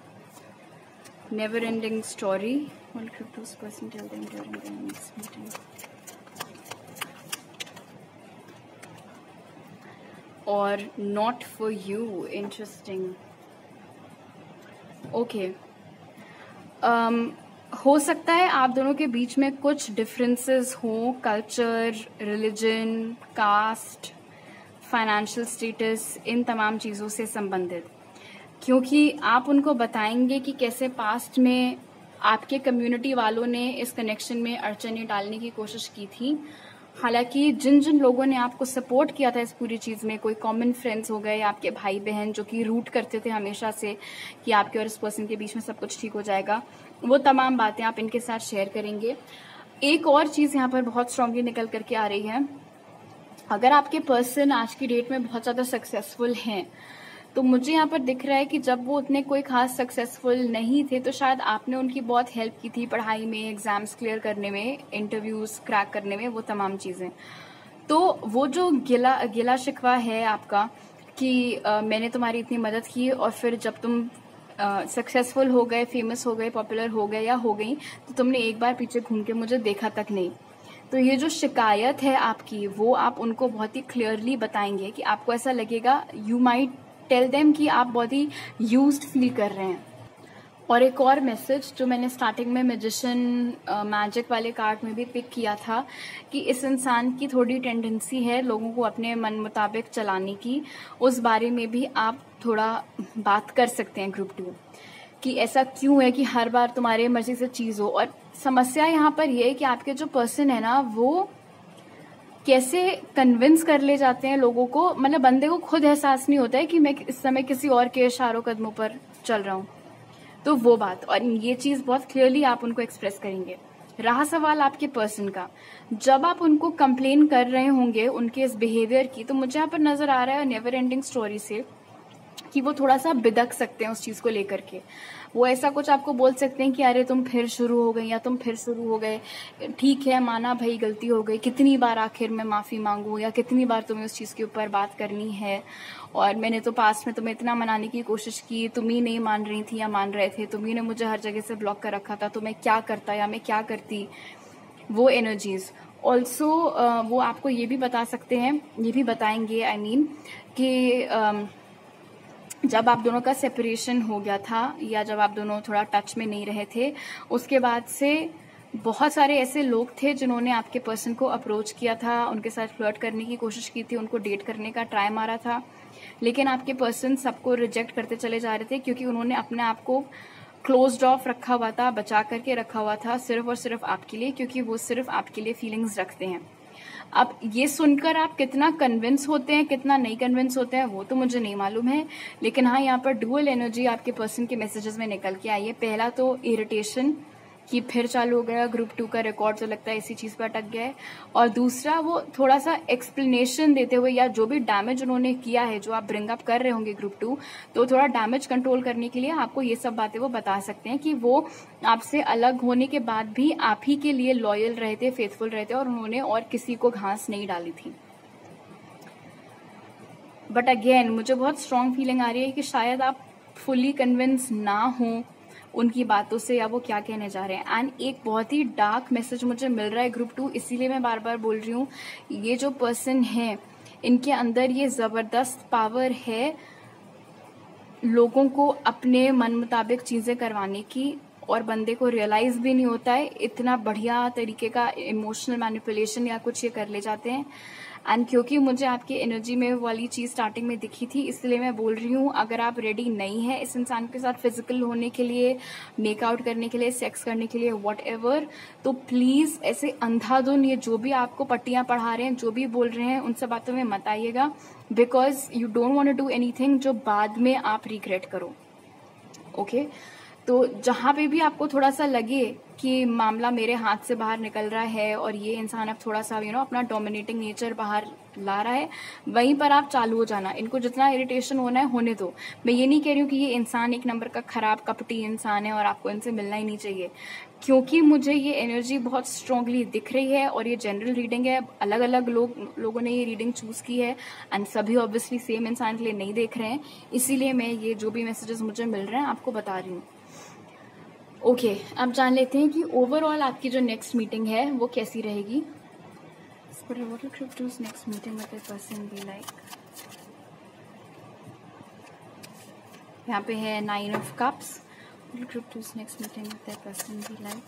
Never ending story. What did group 2's person tell them during their next meeting? Or not for you. Interesting. Okay. हो सकता है आप दोनों के बीच में कुछ डिफरेंसेस हो, culture, religion, caste, financial status, इन तमाम चीज़ों से संबंधित, क्योंकि आप उनको बताएंगे कि कैसे पास्ट में आपके कम्युनिटी वालों ने इस कनेक्शन में अड़चनें डालने की कोशिश की थी। हालांकि जिन जिन लोगों ने आपको सपोर्ट किया था इस पूरी चीज में, कोई कॉमन फ्रेंड्स हो गए, आपके भाई बहन जो कि रूट करते थे हमेशा से कि आपके और इस पर्सन के बीच में सब कुछ ठीक हो जाएगा, वो तमाम बातें आप इनके साथ शेयर करेंगे। एक और चीज यहाँ पर बहुत स्ट्रांगली निकल करके आ रही है, अगर आपके पर्सन आज की डेट में बहुत ज्यादा सक्सेसफुल हैं, तो मुझे यहाँ पर दिख रहा है कि जब वो उतने कोई खास सक्सेसफुल नहीं थे तो शायद आपने उनकी बहुत हेल्प की थी पढ़ाई में, एग्जाम्स क्लियर करने में, इंटरव्यूज क्रैक करने में, वो तमाम चीजें। तो वो जो गिला शिकवा है आपका कि मैंने तुम्हारी इतनी मदद की और फिर जब तुम सक्सेसफुल हो गए, फेमस हो गए, पॉपुलर हो गए या हो गई, तो तुमने एक बार पीछे घूम के मुझे देखा तक नहीं। तो ये जो शिकायत है आपकी, वो आप उनको बहुत ही क्लियरली बताएंगे कि आपको ऐसा लगेगा, यू माइट टेल देम कि आप बहुत ही यूज्ड फील कर रहे हैं। और एक और मैसेज जो मैंने स्टार्टिंग में मैजिशियन मैजिक वाले कार्ड में भी पिक किया था कि इस इंसान की थोड़ी टेंडेंसी है लोगों को अपने मन मुताबिक चलाने की, उस बारे में भी आप थोड़ा बात कर सकते हैं ग्रुप 2 कि ऐसा क्यों है कि हर बार तुम्हारे मर्जी से चीज हो। और समस्या यहाँ पर यह है कि आपके जो पर्सन है ना, वो कैसे कन्विंस कर ले जाते हैं लोगों को, मतलब बंदे को खुद एहसास नहीं होता है कि मैं इस समय किसी और के इशारों कदमों पर चल रहा हूं। तो वो बात, और ये चीज बहुत क्लियरली आप उनको एक्सप्रेस करेंगे। रहा सवाल आपके पर्सन का, जब आप उनको कंप्लेन कर रहे होंगे उनके इस बिहेवियर की, तो मुझे यहाँ पर नजर आ रहा है नेवर एंडिंग स्टोरी से कि वो थोड़ा सा बिदक सकते हैं उस चीज को लेकर के। वो ऐसा कुछ आपको बोल सकते हैं कि अरे तुम फिर शुरू हो गई या तुम फिर शुरू हो गए, ठीक है माना भाई गलती हो गई, कितनी बार आखिर मैं माफी मांगू, या कितनी बार तुम्हें उस चीज के ऊपर बात करनी है, और मैंने तो पास्ट में तुम्हें इतना मनाने की कोशिश की, तुम ही नहीं मान रही थी या मान रहे थे, तुम ही ने मुझे हर जगह से ब्लॉक कर रखा था, तो मैं क्या करता या मैं क्या करती। वो एनर्जीज ऑल्सो वो आपको ये भी बता सकते हैं, ये भी बताएंगे आई मीन कि जब आप दोनों का सेपरेशन हो गया था या जब आप दोनों थोड़ा टच में नहीं रहे थे, उसके बाद से बहुत सारे ऐसे लोग थे जिन्होंने आपके पर्सन को अप्रोच किया था, उनके साथ फ्लर्ट करने की कोशिश की थी, उनको डेट करने का ट्राई मारा था, लेकिन आपके पर्सन सबको रिजेक्ट करते चले जा रहे थे क्योंकि उन्होंने अपने आप को क्लोज्ड ऑफ रखा हुआ था, बचा करके रखा हुआ था सिर्फ और सिर्फ आपके लिए, क्योंकि वो सिर्फ आपके लिए फीलिंग्स रखते हैं। अब ये सुनकर आप कितना कन्विंस होते हैं कितना नहीं कन्विंस होते हैं वो तो मुझे नहीं मालूम है, लेकिन हाँ यहाँ पर डुअल एनर्जी आपके पर्सन के मैसेजेस में निकल के आई है। पहला तो इरिटेशन कि फिर चालू हो गया ग्रुप 2 का रिकॉर्ड, तो लगता है इसी चीज पर अटक गया है, और दूसरा वो थोड़ा सा एक्सप्लेनेशन देते हुए या जो भी डैमेज उन्होंने किया है जो आप ब्रिंग अप कर रहे होंगे ग्रुप 2, तो थोड़ा डैमेज कंट्रोल करने के लिए आपको ये सब बातें वो बता सकते हैं कि वो आपसे अलग होने के बाद भी आप ही के लिए लॉयल रहे थे, फेथफुल रहे थे, और उन्होंने और किसी को घास नहीं डाली थी। बट अगेन मुझे बहुत स्ट्रांग फीलिंग आ रही है कि शायद आप फुली कन्विंस ना हो उनकी बातों से या वो क्या कहने जा रहे हैं। एंड एक बहुत ही डार्क मैसेज मुझे मिल रहा है ग्रुप 2, इसीलिए मैं बार बार बोल रही हूँ, ये जो पर्सन है इनके अंदर ये जबरदस्त पावर है लोगों को अपने मन मुताबिक चीजें करवाने की, और बंदे को रियलाइज भी नहीं होता है, इतना बढ़िया तरीके का इमोशनल मैनिपुलेशन या कुछ ये कर ले जाते हैं। एंड क्योंकि मुझे आपकी एनर्जी में वाली चीज स्टार्टिंग में दिखी थी, इसलिए मैं बोल रही हूँ अगर आप रेडी नहीं है इस इंसान के साथ फिजिकल होने के लिए, मेकआउट करने के लिए, सेक्स करने के लिए, व्हाटएवर, तो प्लीज ऐसे अंधाधुन ये जो भी आपको पट्टियां पढ़ा रहे हैं, जो भी बोल रहे हैं, उन सब बातों में मत आइएगा, because you don't want to do anything जो बाद में आप रिग्रेट करो। ओके तो जहां पे भी आपको थोड़ा सा लगे कि मामला मेरे हाथ से बाहर निकल रहा है और ये इंसान अब थोड़ा सा अपना डोमिनेटिंग नेचर बाहर ला रहा है, वहीं पर आप चालू हो जाना। इनको जितना इरिटेशन होना है होने दो। मैं ये नहीं कह रही हूँ कि ये इंसान एक नंबर का खराब कपटी इंसान है और आपको इनसे मिलना ही नहीं चाहिए, क्योंकि मुझे ये एनर्जी बहुत स्ट्रांगली दिख रही है, और ये जनरल रीडिंग है, अलग अलग लोगों ने ये रीडिंग चूज की है, एंड सभी ऑब्वियसली सेम इंसान के लिए नहीं देख रहे हैं, इसीलिए मैं ये जो भी मैसेजेस मुझे मिल रहे हैं आपको बता रही हूँ। ओके अब जान लेते हैं कि ओवरऑल आपकी जो नेक्स्ट मीटिंग है वो कैसी रहेगी। नेक्स्ट मीटिंग में पर्सन भी लाइक, यहाँ पे है 9 of Cups। नेक्स्ट मीटिंग में पर्सन भी लाइक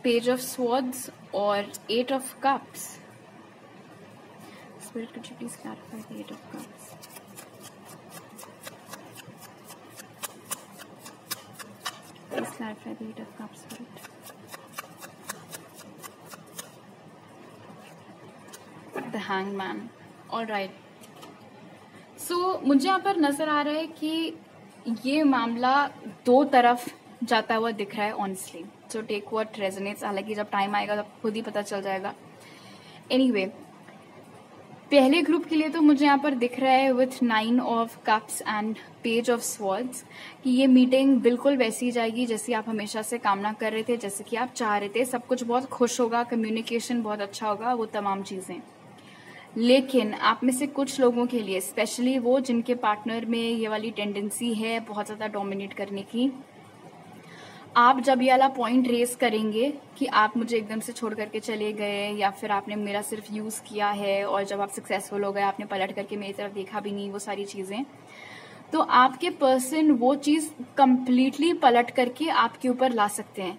Page of Swords और 8 of Cups। Spirit, could you please clarify the 8 of Cups? Please clarify the 8 of Cups, Spirit. The Hangman. All right. So मुझे यहाँ पर नजर आ रहा है कि ये मामला दो तरफ जाता हुआ दिख रहा है honestly. So take what resonates, हालांकि जब टाइम आएगा तब खुद ही पता चल जाएगा। एनीवे, पहले ग्रुप के लिए तो मुझे यहाँ पर दिख रहा है with 9 of Cups and Page of Swords कि ये मीटिंग बिल्कुल वैसी जाएगी जैसी आप हमेशा से कामना कर रहे थे, जैसे कि आप चाह रहे थे। सब कुछ बहुत खुश होगा, कम्युनिकेशन बहुत अच्छा होगा, वो तमाम चीजें। लेकिन आप में से कुछ लोगों के लिए, स्पेशली वो जिनके पार्टनर में ये वाली टेंडेंसी है बहुत ज्यादा डोमिनेट करने की, आप जब ये वाला पॉइंट रेस करेंगे कि आप मुझे एकदम से छोड़ करके चले गए, या फिर आपने मेरा सिर्फ यूज किया है, और जब आप सक्सेसफुल हो गए आपने पलट करके मेरी तरफ देखा भी नहीं, वो सारी चीजें, तो आपके पर्सन वो चीज कंप्लीटली पलट करके आपके ऊपर ला सकते हैं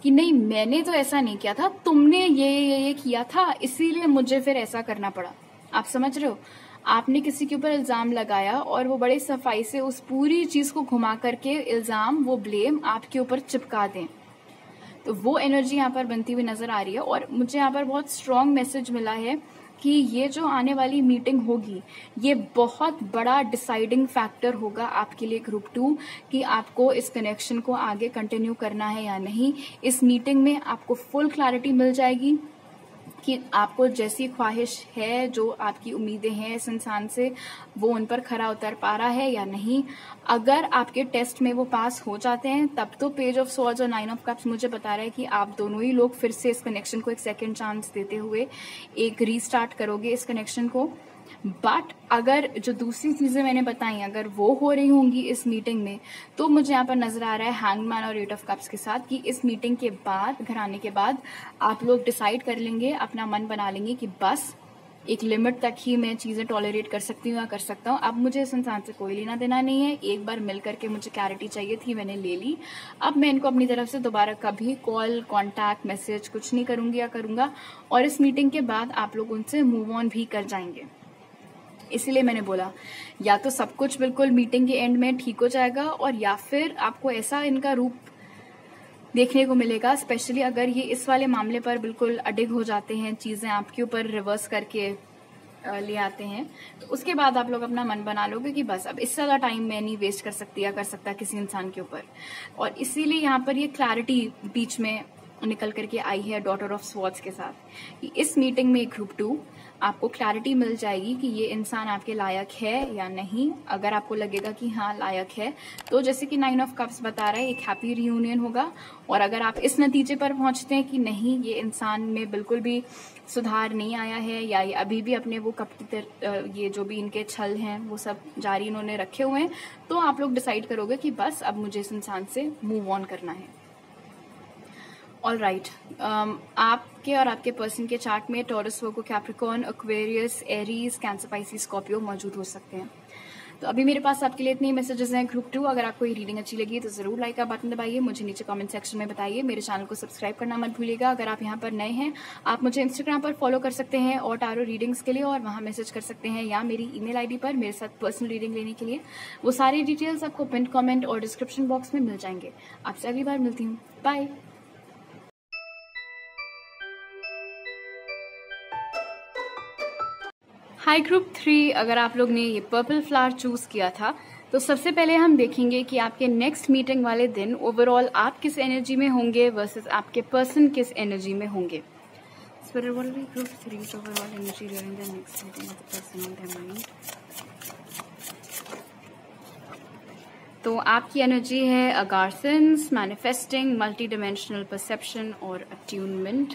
कि नहीं मैंने तो ऐसा नहीं किया था, तुमने ये किया था, इसीलिए मुझे फिर ऐसा करना पड़ा। आप समझ रहे हो, आपने किसी के ऊपर इल्जाम लगाया और वो बड़े सफाई से उस पूरी चीज को घुमा करके इल्जाम, वो ब्लेम आपके ऊपर चिपका दें। तो वो एनर्जी यहाँ पर बनती हुई नजर आ रही है, और मुझे यहाँ पर बहुत स्ट्रांग मैसेज मिला है कि ये जो आने वाली मीटिंग होगी ये बहुत बड़ा डिसाइडिंग फैक्टर होगा आपके लिए ग्रुप 2 कि आपको इस कनेक्शन को आगे कंटिन्यू करना है या नहीं। इस मीटिंग में आपको फुल क्लैरिटी मिल जाएगी कि आपको जैसी ख्वाहिश है, जो आपकी उम्मीदें हैं इस इंसान से, वो उन पर खरा उतर पा रहा है या नहीं। अगर आपके टेस्ट में वो पास हो जाते हैं तब तो पेज ऑफ स्वॉर्ड्स और 9 ऑफ कप्स मुझे बता रहा है कि आप दोनों ही लोग फिर से इस कनेक्शन को एक सेकेंड चांस देते हुए एक रीस्टार्ट करोगे इस कनेक्शन को। बट अगर जो दूसरी चीजें मैंने बताई अगर वो हो रही होंगी इस मीटिंग में, तो मुझे यहाँ पर नजर आ रहा है हैंगमैन और 8 ऑफ कप्स के साथ कि इस मीटिंग के बाद, घर आने के बाद, आप लोग डिसाइड कर लेंगे, अपना मन बना लेंगे कि बस एक लिमिट तक ही मैं चीजें टॉलरेट कर सकती हूँ या कर सकता हूँ। अब मुझे इस इंसान से कोई लेना देना नहीं है, एक बार मिल करके मुझे क्लैरिटी चाहिए थी, मैंने ले ली। अब मैं इनको अपनी तरफ से दोबारा कभी कॉल, कॉन्टैक्ट, मैसेज कुछ नहीं करूंगी या करूंगा। और इस मीटिंग के बाद आप लोग उनसे मूव ऑन भी कर जाएंगे। इसीलिए मैंने बोला या तो सब कुछ बिल्कुल मीटिंग के एंड में ठीक हो जाएगा, और या फिर आपको ऐसा इनका रूप देखने को मिलेगा, स्पेशली अगर ये इस वाले मामले पर बिल्कुल अडिग हो जाते हैं, चीजें आपके ऊपर रिवर्स करके ले आते हैं, तो उसके बाद आप लोग अपना मन बना लोगे कि बस अब इससे ज्यादा टाइम मैं नहीं वेस्ट कर सकती या कर सकता किसी इंसान के ऊपर। और इसीलिए यहाँ पर ये क्लैरिटी बीच में निकल करके आई है डॉटर ऑफ स्वॉर्ड्स के साथ कि इस मीटिंग में ग्रुप 2 आपको क्लैरिटी मिल जाएगी कि ये इंसान आपके लायक है या नहीं। अगर आपको लगेगा कि हाँ लायक है, तो जैसे कि 9 ऑफ कप्स बता रहा है एक हैप्पी रियूनियन होगा। और अगर आप इस नतीजे पर पहुंचते हैं कि नहीं, ये इंसान में बिल्कुल भी सुधार नहीं आया है या ये अभी भी अपने वो ये जो भी इनके छल हैं वो सब जारी इन्होंने रखे हुए हैं, तो आप लोग डिसाइड करोगे कि बस अब मुझे इस इंसान से मूव ऑन करना है। ऑल राइट, आपके और आपके पर्सन के चार्ट में Taurus, Virgo, Capricorn, Aquarius, Aries, Cancer, Pisces, Scorpio मौजूद हो सकते हैं। तो अभी मेरे पास आपके लिए इतने मैसेजेस हैं ग्रुप 2। अगर आपको ये रीडिंग अच्छी लगी तो जरूर लाइक का बटन दबाइए, मुझे नीचे कमेंट सेक्शन में बताइए। मेरे चैनल को सब्सक्राइब करना मत भूलिएगा। अगर आप यहाँ पर नए हैं, आप मुझे इंस्टाग्राम पर फॉलो कर सकते हैं और टारो रीडिंग्स के लिए, और वहाँ मैसेज कर सकते हैं, या मेरी ईमेल आईडी पर मेरे साथ पर्सनल रीडिंग लेने के लिए। वो सारी डिटेल्स आपको पिन कमेंट और डिस्क्रिप्शन बॉक्स में मिल जाएंगे। आपसे अगली बार मिलती हूँ, बाय। हाई ग्रुप 3, अगर आप लोग ने ये पर्पल फ्लावर चूज किया था, तो सबसे पहले हम देखेंगे कि आपके नेक्स्ट मीटिंग वाले दिन ओवरऑल आप किस एनर्जी में होंगे वर्सेस आपके पर्सन किस एनर्जी में होंगे। Group 3 overall energy during the next meeting of the person on their mind. तो आपकी एनर्जी है अगार्सेंस, मैनिफेस्टिंग, मल्टी डिमेंशनल परसेप्शन और attunement.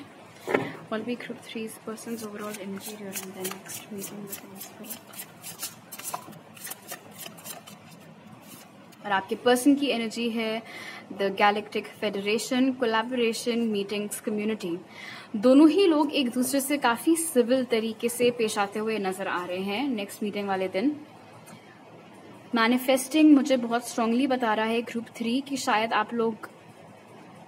Will be group 3's person's overall energy during the next meeting with the और आपके पर्सन की एनर्जी है the galactic federation, collaboration, meetings, community. दोनों ही लोग एक दूसरे से काफी सिविल तरीके से पेश आते हुए नजर आ रहे हैं नेक्स्ट मीटिंग वाले दिन। मैनिफेस्टिंग मुझे बहुत स्ट्रांगली बता रहा है ग्रुप 3 कि शायद आप लोग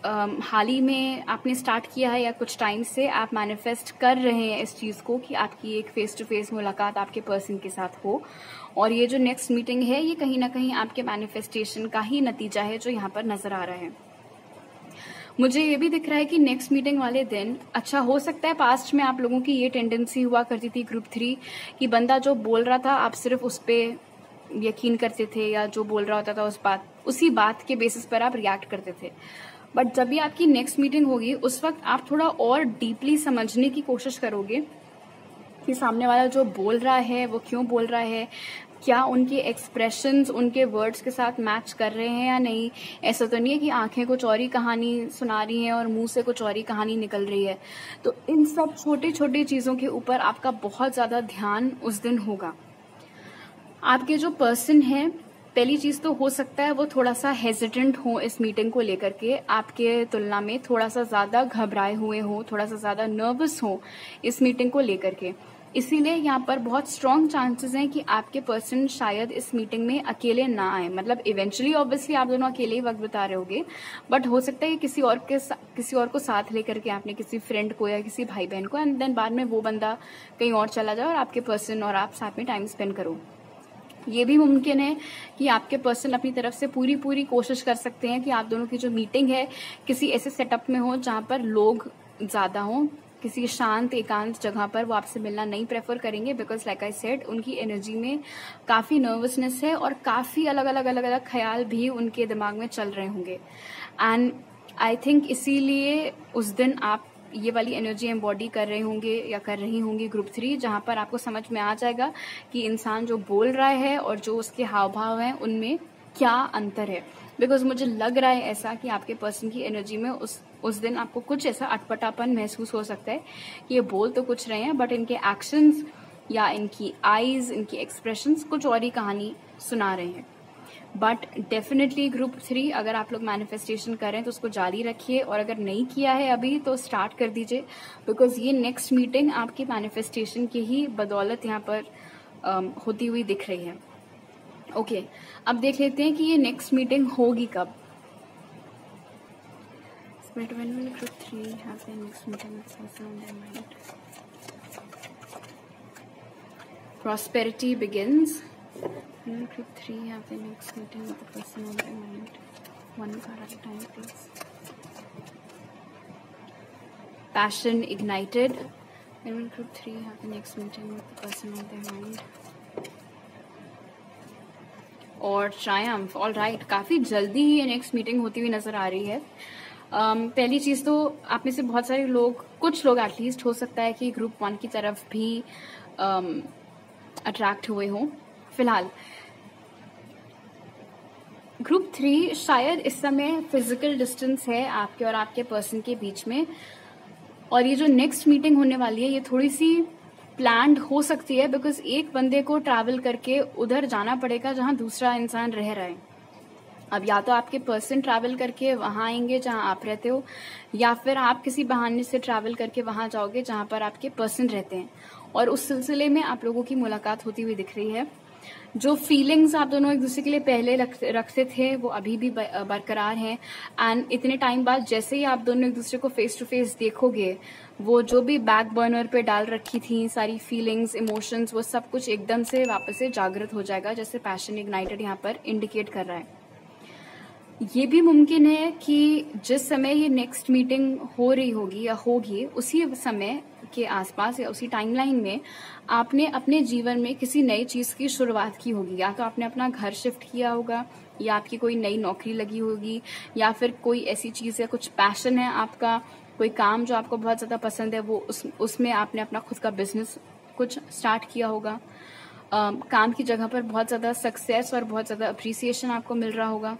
हाल ही में आपने स्टार्ट किया है या कुछ टाइम से आप मैनिफेस्ट कर रहे हैं इस चीज को कि आपकी एक फेस टू फेस मुलाकात आपके पर्सन के साथ हो। और ये जो नेक्स्ट मीटिंग है ये कहीं ना कहीं आपके मैनिफेस्टेशन का ही नतीजा है जो यहाँ पर नजर आ रहा है। मुझे ये भी दिख रहा है कि नेक्स्ट मीटिंग वाले दिन, अच्छा हो सकता है पास्ट में आप लोगों की ये टेंडेंसी हुआ करती थी ग्रुप 3 कि बंदा जो बोल रहा था आप सिर्फ उस पर यकीन करते थे, या जो बोल रहा होता था उसी बात के बेसिस पर आप रिएक्ट करते थे। बट जब भी आपकी नेक्स्ट मीटिंग होगी उस वक्त आप थोड़ा और डीपली समझने की कोशिश करोगे कि सामने वाला जो बोल रहा है वो क्यों बोल रहा है, क्या उनके एक्सप्रेशंस उनके वर्ड्स के साथ मैच कर रहे हैं या नहीं। ऐसा तो नहीं है कि आंखें कुछ और ही कहानी सुना रही हैं और मुंह से कुछ और ही कहानी निकल रही है। तो इन सब छोटी छोटी चीजों के ऊपर आपका बहुत ज्यादा ध्यान उस दिन होगा। आपके जो पर्सन है, पहली चीज तो हो सकता है वो थोड़ा सा हेजिटेंट हो इस मीटिंग को लेकर के, आपके तुलना में थोड़ा सा ज्यादा घबराए हुए हो, थोड़ा सा ज्यादा नर्वस हो इस मीटिंग को लेकर के। इसीलिए यहाँ पर बहुत स्ट्रॉन्ग चांसेस हैं कि आपके पर्सन शायद इस मीटिंग में अकेले ना आए। मतलब इवेंचुअली ऑब्वियसली आप दोनों अकेले ही वक्त बिता रहे होगे, बट हो सकता है कि किसी और को साथ लेकर के आपने किसी फ्रेंड को या किसी भाई बहन को, एंड देन बाद में वो बंदा कहीं और चला जाए और आपके पर्सन और आप साथ में टाइम स्पेंड करो। ये भी मुमकिन है कि आपके पर्सन अपनी तरफ से पूरी कोशिश कर सकते हैं कि आप दोनों की जो मीटिंग है किसी ऐसे सेटअप में हो जहां पर लोग ज्यादा हों, किसी शांत एकांत जगह पर। वो आपसे मिलना नहीं प्रेफर करेंगे बिकॉज लाइक आई सेड उनकी एनर्जी में काफी नर्वसनेस है और काफी अलग अलग ख्याल भी उनके दिमाग में चल रहे होंगे। एंड आई थिंक इसीलिए उस दिन आप ये वाली एनर्जी एम्बॉडी कर रहे होंगे या कर रही होंगी ग्रुप 3, जहाँ पर आपको समझ में आ जाएगा कि इंसान जो बोल रहा है और जो उसके हाव भाव हैं उनमें क्या अंतर है। बिकॉज मुझे लग रहा है ऐसा कि आपके पर्सन की एनर्जी में उस दिन आपको कुछ ऐसा अटपटापन महसूस हो सकता है कि ये बोल तो कुछ रहे हैं बट इनके एक्शंस या इनकी आईज, इनकी एक्सप्रेशंस कुछ और ही कहानी सुना रहे हैं। बट डेफिनेटली ग्रुप 3 अगर आप लोग मैनिफेस्टेशन करें तो उसको जारी रखिए, और अगर नहीं किया है अभी तो स्टार्ट कर दीजिए, बिकॉज ये नेक्स्ट मीटिंग आपकी मैनिफेस्टेशन की ही बदौलत यहाँ पर होती हुई दिख रही है। ओके, अब देख लेते हैं कि ये नेक्स्ट मीटिंग होगी कब। When will group 3 have their next meeting with person on their mind? Prosperity begins. When will group 3 have their next meeting with the person on their mind? One card at a time, please. Passion ignited. When will group 3 have the next meeting with the person on their mind? और ट्रायम्फ। ऑल राइट, काफी जल्दी ही ये नेक्स्ट मीटिंग होती हुई नजर आ रही है। पहली चीज तो आप में से बहुत सारे लोग, कुछ लोग एटलीस्ट हो सकता है कि ग्रुप 1 की तरफ भी अट्रैक्ट हुए हों। फिलहाल ग्रुप 3 शायद इस समय फिजिकल डिस्टेंस है आपके और आपके पर्सन के बीच में, और ये जो नेक्स्ट मीटिंग होने वाली है ये थोड़ी सी प्लान्ड हो सकती है, बिकॉज एक बंदे को ट्रैवल करके उधर जाना पड़ेगा जहां दूसरा इंसान रह रहा है। अब या तो आपके पर्सन ट्रैवल करके वहां आएंगे जहां आप रहते हो, या फिर आप किसी बहाने से ट्रैवल करके वहां जाओगे जहां पर आपके पर्सन रहते हैं, और उस सिलसिले में आप लोगों की मुलाकात होती हुई दिख रही है। जो फीलिंग्स आप दोनों एक दूसरे के लिए पहले रखते थे वो अभी भी बरकरार हैं, एंड इतने टाइम बाद जैसे ही आप दोनों एक दूसरे को फेस टू फेस देखोगे, वो जो भी बैक बर्नर पे डाल रखी थी सारी फीलिंग्स, इमोशंस, वो सब कुछ एकदम से वापस से जागृत हो जाएगा, जैसे पैशन इग्नाइटेड यहाँ पर इंडिकेट कर रहा है। ये भी मुमकिन है कि जिस समय ये नेक्स्ट मीटिंग हो रही होगी या होगी उसी समय के आसपास या उसी टाइमलाइन में आपने अपने जीवन में किसी नई चीज की शुरुआत की होगी, या तो आपने अपना घर शिफ्ट किया होगा, या आपकी कोई नई नौकरी लगी होगी, या फिर कोई ऐसी चीज है, कुछ पैशन है आपका, कोई काम जो आपको बहुत ज्यादा पसंद है, वो उसमें आपने अपना खुद का बिजनेस कुछ स्टार्ट किया होगा। काम की जगह पर बहुत ज्यादा सक्सेस और बहुत ज्यादा अप्रिसिएशन आपको मिल रहा होगा।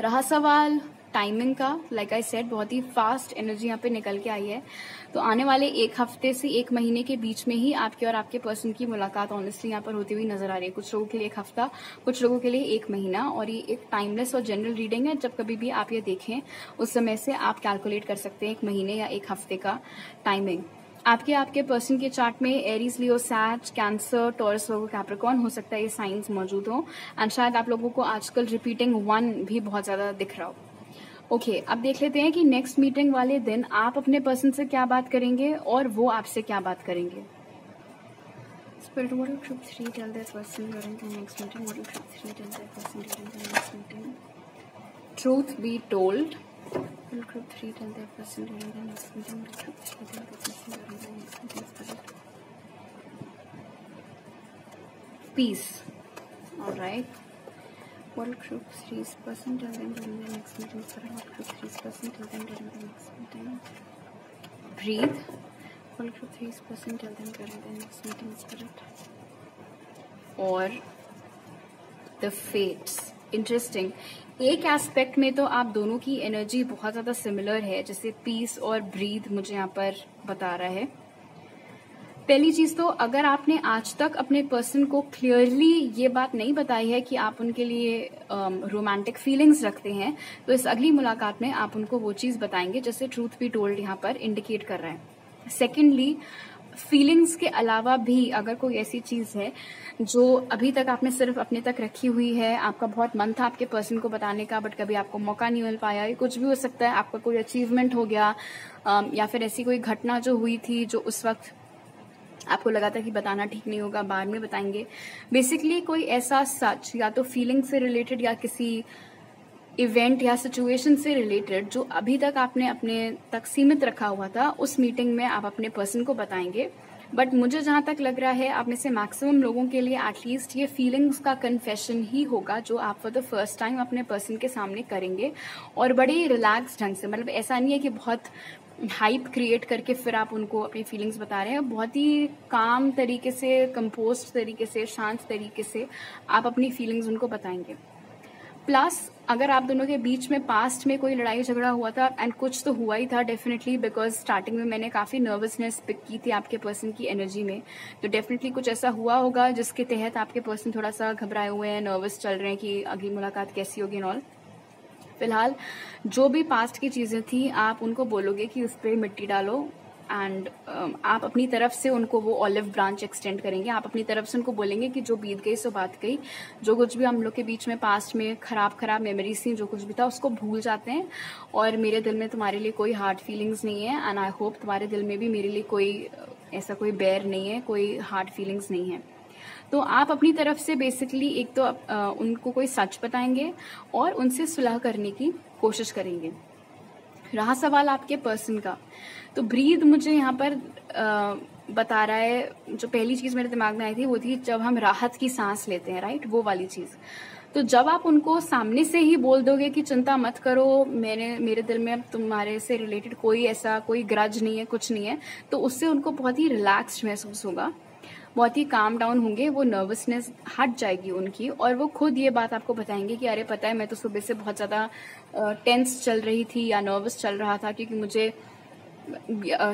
रहा सवाल टाइमिंग का, लाइक आई सेड बहुत ही फास्ट एनर्जी यहाँ पे निकल के आई है, तो आने वाले एक हफ्ते से एक महीने के बीच में ही आपके और आपके पर्सन की मुलाकात ऑनेस्टली यहाँ पर होती हुई नजर आ रही है। कुछ लोगों के लिए एक हफ्ता, कुछ लोगों के लिए एक महीना, और ये एक टाइमलेस और जनरल रीडिंग है। जब कभी भी आप ये देखें उस समय से आप कैलकुलेट कर सकते हैं एक महीने या एक हफ्ते का टाइमिंग। आपके पर्सन के चार्ट में एरीज, लियो, सैज, कैंसर, टॉरस, वर्गो, कैप्रिकॉर्न हो सकता है ये साइंस मौजूद हो, एंड शायद आप लोगों को आजकल रिपीटिंग 1 भी बहुत ज्यादा दिख रहा हो। ओके, अब देख लेते हैं कि नेक्स्ट मीटिंग वाले दिन आप अपने पर्सन से क्या बात करेंगे और वो आपसे क्या बात करेंगे। Spirit, what will group 3 tell their person during the next meeting? What will group 3 tell their person during the next meeting? Truth be told. What will group 3 tell their person during the next meeting? What will group 3 tell their person during the next meeting? Spirit. Peace. All right. What will group 3's person tell them during the next meeting? Spirit, what will group 3's person tell them during the next meeting? Breathe. What will group 3's person tell them during the next meeting? Spirit. और द फेट्स। इंटरेस्टिंग, एक एस्पेक्ट में तो आप दोनों की एनर्जी बहुत ज्यादा सिमिलर है, जैसे पीस और ब्रीथ मुझे यहाँ पर बता रहा है। पहली चीज तो अगर आपने आज तक अपने पर्सन को क्लियरली ये बात नहीं बताई है कि आप उनके लिए रोमांटिक फीलिंग्स रखते हैं, तो इस अगली मुलाकात में आप उनको वो चीज बताएंगे जैसे ट्रूथ बी टोल्ड यहाँ पर इंडिकेट कर रहा है। सेकेंडली, फीलिंग्स के अलावा भी अगर कोई ऐसी चीज है जो अभी तक आपने सिर्फ अपने तक रखी हुई है, आपका बहुत मन था आपके पर्सन को बताने का बट कभी आपको मौका नहीं मिल पाया, ये कुछ भी हो सकता है, आपका कोई अचीवमेंट हो गया, या फिर ऐसी कोई घटना जो हुई थी जो उस वक्त आपको लगा था कि बताना ठीक नहीं होगा, बाद में बताएंगे। बेसिकली कोई ऐसा सच या तो फीलिंग से रिलेटेड या किसी इवेंट या सिचुएशन से रिलेटेड जो अभी तक आपने अपने तक सीमित रखा हुआ था, उस मीटिंग में आप अपने पर्सन को बताएंगे। बट मुझे जहां तक लग रहा है आप में से मैक्सिमम लोगों के लिए एटलीस्ट ये फीलिंग्स का कन्फेशन ही होगा जो आप फॉर द फर्स्ट टाइम अपने पर्सन के सामने करेंगे, और बड़े रिलैक्स ढंग से। मतलब ऐसा नहीं है कि बहुत हाइप क्रिएट करके फिर आप उनको अपनी फीलिंग्स बता रहे हैं। बहुत ही काम तरीके से, कंपोस्ट तरीके से, शांत तरीके से आप अपनी फीलिंग्स उनको बताएंगे। प्लस अगर आप दोनों के बीच में पास्ट में कोई लड़ाई झगड़ा हुआ था, एंड कुछ तो हुआ ही था डेफिनेटली, बिकॉज स्टार्टिंग में मैंने काफ़ी नर्वसनेस पिक की थी आपके पर्सन की एनर्जी में, तो डेफिनेटली कुछ ऐसा हुआ होगा जिसके तहत आपके पर्सन थोड़ा सा घबराए हुए हैं, नर्वस चल रहे हैं कि अगली मुलाकात कैसी होगी एंड ऑल। फिलहाल जो भी पास्ट की चीज़ें थी आप उनको बोलोगे कि उस पर मिट्टी डालो, एंड आप अपनी तरफ से उनको वो ऑलिव ब्रांच एक्सटेंड करेंगे। आप अपनी तरफ से उनको बोलेंगे कि जो बीत गई सो बात गई, जो कुछ भी हम लोग के बीच में पास्ट में खराब मेमोरीज थी, जो कुछ भी था उसको भूल जाते हैं, और मेरे दिल में तुम्हारे लिए कोई हार्ड फीलिंग्स नहीं है, एंड आई होप तुम्हारे दिल में भी मेरे लिए कोई ऐसा कोई बैर नहीं है, कोई हार्ड फीलिंग्स नहीं है। तो आप अपनी तरफ से बेसिकली एक तो उनको कोई सच बताएंगे और उनसे सुलह करने की कोशिश करेंगे। रहा सवाल आपके पर्सन का, तो ब्रीद मुझे यहाँ पर बता रहा है, जो पहली चीज़ मेरे दिमाग में आई थी वो थी जब हम राहत की सांस लेते हैं, राइट, वो वाली चीज़। तो जब आप उनको सामने से ही बोल दोगे कि चिंता मत करो, मेरे दिल में अब तुम्हारे से रिलेटेड कोई ऐसा कोई ग्रज नहीं है, कुछ नहीं है, तो उससे उनको बहुत ही रिलैक्स्ड महसूस होगा, बहुत ही काम डाउन होंगे, वो नर्वसनेस हट जाएगी उनकी, और वो खुद ये बात आपको बताएंगे कि अरे पता है मैं तो सुबह से बहुत ज़्यादा टेंस चल रही थी या नर्वस चल रहा था, क्योंकि मुझे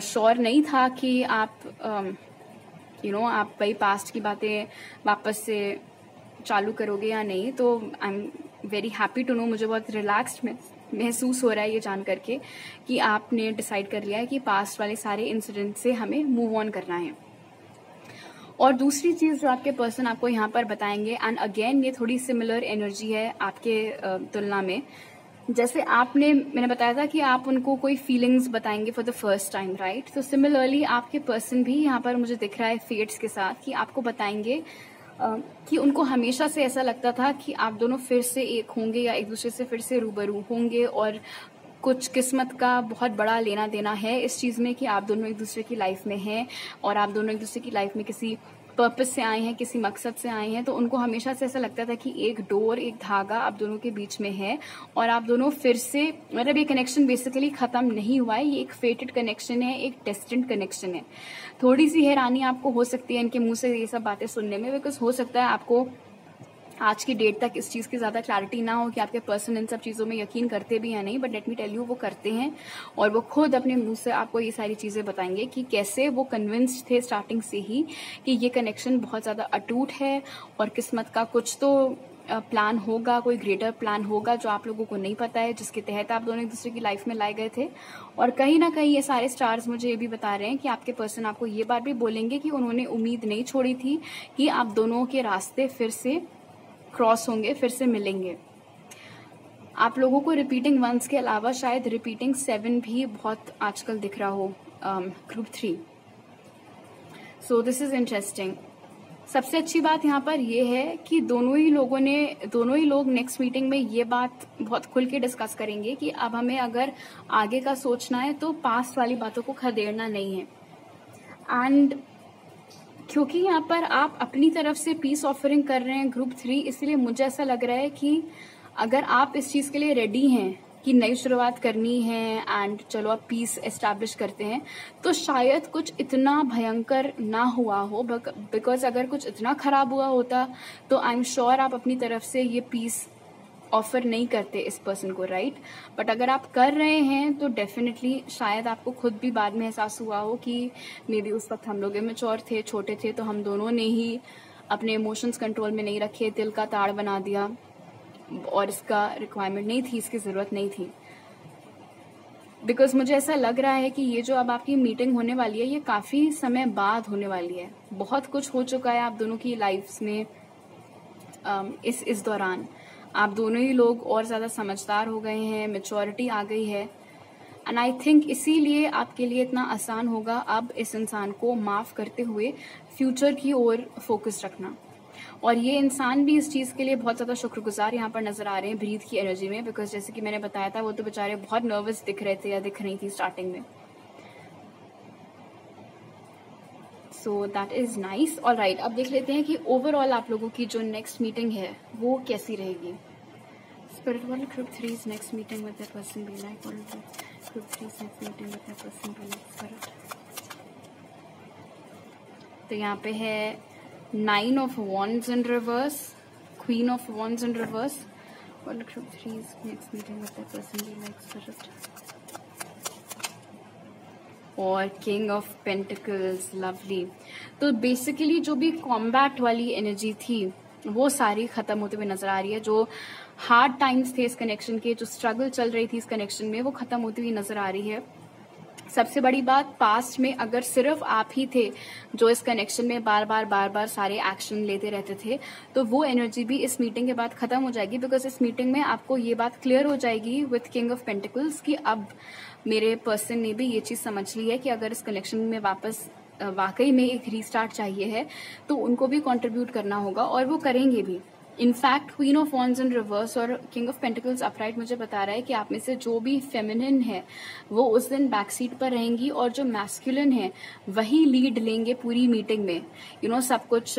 श्योर नहीं था कि आप आप वही पास्ट की बातें वापस से चालू करोगे या नहीं। तो I am very happy to know, मुझे बहुत रिलैक्स्ड महसूस हो रहा है ये जान करके कि आपने डिसाइड कर लिया है कि पास्ट वाले सारे इंसिडेंट से हमें मूव ऑन करना है। और दूसरी चीज़ जो आपके पर्सन आपको यहाँ पर बताएंगे, एंड अगेन ये थोड़ी सिमिलर एनर्जी है आपके तुलना में, जैसे मैंने बताया था कि आप उनको कोई फीलिंग्स बताएंगे for the first time, right. तो सिमिलरली आपके पर्सन भी यहाँ पर मुझे दिख रहा है फेट्स के साथ कि आपको बताएंगे कि उनको हमेशा से ऐसा लगता था कि आप दोनों फिर से एक होंगे या एक दूसरे से फिर से रूबरू होंगे, और कुछ किस्मत का बहुत बड़ा लेना देना है इस चीज़ में कि आप दोनों एक दूसरे की लाइफ में हैं, और आप दोनों एक दूसरे की लाइफ में किसी पर्पस से आए हैं, किसी मकसद से आए हैं। तो उनको हमेशा से ऐसा लगता था कि एक डोर, एक धागा आप दोनों के बीच में है, और आप दोनों फिर से, मतलब ये कनेक्शन बेसिकली खत्म नहीं हुआ है, ये एक फेटेड कनेक्शन है, एक डेस्टिन्ड कनेक्शन है। थोड़ी सी हैरानी आपको हो सकती है इनके मुंह से ये सब बातें सुनने में, बिकॉज हो सकता है आपको आज की डेट तक इस चीज़ की ज़्यादा क्लैरिटी ना हो कि आपके पर्सन इन सब चीज़ों में यकीन करते भी या नहीं, but let me tell you वो करते हैं, और वो खुद अपने मुंह से आपको ये सारी चीज़ें बताएंगे कि कैसे वो कन्विंस्ड थे स्टार्टिंग से ही कि ये कनेक्शन बहुत ज़्यादा अटूट है, और किस्मत का कुछ तो प्लान होगा, कोई ग्रेटर प्लान होगा जो आप लोगों को नहीं पता है, जिसके तहत आप दोनों एक दूसरे की लाइफ में लाए गए थे। और कहीं ना कहीं ये सारे स्टार्स मुझे ये भी बता रहे हैं कि आपके पर्सन आपको ये बात भी बोलेंगे कि उन्होंने उम्मीद नहीं छोड़ी थी कि आप दोनों के रास्ते फिर से क्रॉस होंगे, फिर से मिलेंगे। आप लोगों को रिपीटिंग वंस के अलावा शायद रिपीटिंग 7 भी बहुत आजकल दिख रहा हो, group 3। So this is interesting. सबसे अच्छी बात यहाँ पर यह है कि दोनों ही लोग नेक्स्ट मीटिंग में ये बात बहुत खुल के डिस्कस करेंगे कि अब हमें अगर आगे का सोचना है तो पास्ट वाली बातों को खदेड़ना नहीं है। एंड क्योंकि यहाँ पर आप अपनी तरफ से पीस ऑफरिंग कर रहे हैं ग्रुप 3, इसलिए मुझे ऐसा लग रहा है कि अगर आप इस चीज़ के लिए रेडी हैं कि नई शुरुआत करनी है एंड चलो आप पीस एस्टैब्लिश करते हैं, तो शायद कुछ इतना भयंकर ना हुआ हो, बिकॉज अगर कुछ इतना खराब हुआ होता तो आई एम श्योर आप अपनी तरफ से ये पीस ऑफर नहीं करते इस पर्सन को, राइट। बट अगर आप कर रहे हैं तो डेफिनेटली शायद आपको खुद भी बाद में एहसास हुआ हो कि मे बी उस वक्त हम लोग इमेच्योर थे, छोटे थे, तो हम दोनों ने ही अपने इमोशंस कंट्रोल में नहीं रखे, दिल का ताड़ बना दिया, और इसका रिक्वायरमेंट नहीं थी, इसकी ज़रूरत नहीं थी। बिकॉज मुझे ऐसा लग रहा है कि ये जो अब आपकी मीटिंग होने वाली है ये काफ़ी समय बाद होने वाली है। बहुत कुछ हो चुका है आप दोनों की लाइफ्स में इस दौरान। आप दोनों ही लोग और ज़्यादा समझदार हो गए हैं, मैच्योरिटी आ गई है, एंड आई थिंक इसीलिए आपके लिए इतना आसान होगा अब इस इंसान को माफ़ करते हुए फ्यूचर की ओर फोकस रखना। और ये इंसान भी इस चीज़ के लिए बहुत ज़्यादा शुक्रगुजार यहाँ पर नजर आ रहे हैं ब्रीथ की एनर्जी में, बिकॉज जैसे कि मैंने बताया था वो तो बेचारे बहुत नर्वस दिख रहे थे या दिख रही थी स्टार्टिंग में। So that is nice. All right, अब देख लेते हैं कि ओवरऑल आप लोगों की जो नेक्स्ट मीटिंग है वो कैसी रहेगी। Spirit world group 3's next meeting with that person be like, Group 3 is next meeting with my person to next spirit. तो यहाँ पे है 9 of Wands in reverse, Queen of Wands in reverse, और Group 3 is next meeting with my person to next spirit. और किंग ऑफ पेंटिकल्स, लवली। तो बेसिकली जो भी कॉम्बैट वाली एनर्जी थी वो सारी खत्म होते हुए नजर आ रही है। जो हार्ड टाइम्स थे इस कनेक्शन के, जो स्ट्रगल चल रही थी इस कनेक्शन में, वो खत्म होती हुई नजर आ रही है। सबसे बड़ी बात, पास्ट में अगर सिर्फ आप ही थे जो इस कनेक्शन में बार बार सारे एक्शन लेते रहते थे, तो वो एनर्जी भी इस मीटिंग के बाद खत्म हो जाएगी। बिकॉज इस मीटिंग में आपको ये बात क्लियर हो जाएगी विथ किंग ऑफ पेंटिकल्स कि अब मेरे पर्सन ने भी ये चीज समझ ली है कि अगर इस कनेक्शन में वापस वाकई में एक रीस्टार्ट चाहिए है तो उनको भी कंट्रीब्यूट करना होगा, और वो करेंगे भी। In fact queen of wands in reverse और किंग ऑफ पेंटिकल्स अपराइट मुझे बता रहा है कि आप में से जो भी फेमिनिन है वो उस दिन बैक सीट पर रहेंगी, और जो मैस्कुलिन है वही लीड लेंगे पूरी मीटिंग में। सब कुछ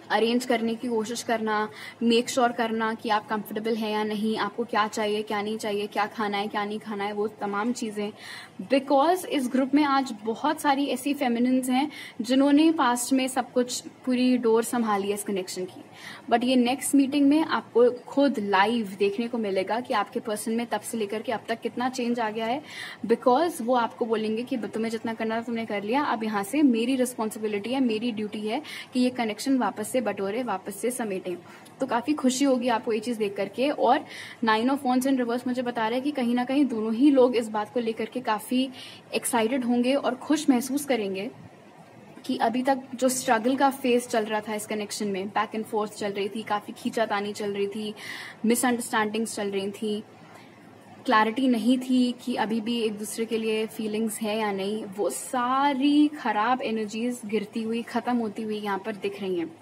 अरेंज करने की कोशिश करना, मेक श्योर करना कि आप कंफर्टेबल है या नहीं, आपको क्या चाहिए क्या नहीं चाहिए, क्या खाना है क्या नहीं खाना है, वो तमाम चीजें। बिकॉज इस ग्रुप में आज बहुत सारी ऐसी फेमिनिन्स हैं जिन्होंने पास्ट में सब कुछ पूरी डोर संभाली है इस कनेक्शन की, बट ये नेक्स्ट मीटिंग में आपको खुद लाइव देखने को मिलेगा कि आपके पर्सन में तब से लेकर के अब तक कितना चेंज आ गया है। बिकॉज वो आपको बोलेंगे कि तुम्हें जितना करना था तुमने कर लिया, अब यहाँ से मेरी रिस्पॉन्सिबिलिटी है, मेरी ड्यूटी है कि ये कनेक्शन वापस से बटोरे, वापस से समेटे। तो काफी खुशी होगी आपको ये चीज देख करके। और 9 ऑफ वॉन्ड्स इन रिवर्स मुझे बता रहा है कि कहीं ना कहीं दोनों ही लोग इस बात को लेकर के काफी एक्साइटेड होंगे और खुश महसूस करेंगे कि अभी तक जो स्ट्रगल का फेज चल रहा था इस कनेक्शन में, बैक एंड फोर्थ चल रही थी, काफी खींचातानी चल रही थी, मिसअंडरस्टैंडिंग्स चल रही थी, क्लैरिटी नहीं थी कि अभी भी एक दूसरे के लिए फीलिंग्स है या नहीं, वो सारी खराब एनर्जीज गिरती हुई, खत्म होती हुई यहाँ पर दिख रही हैं।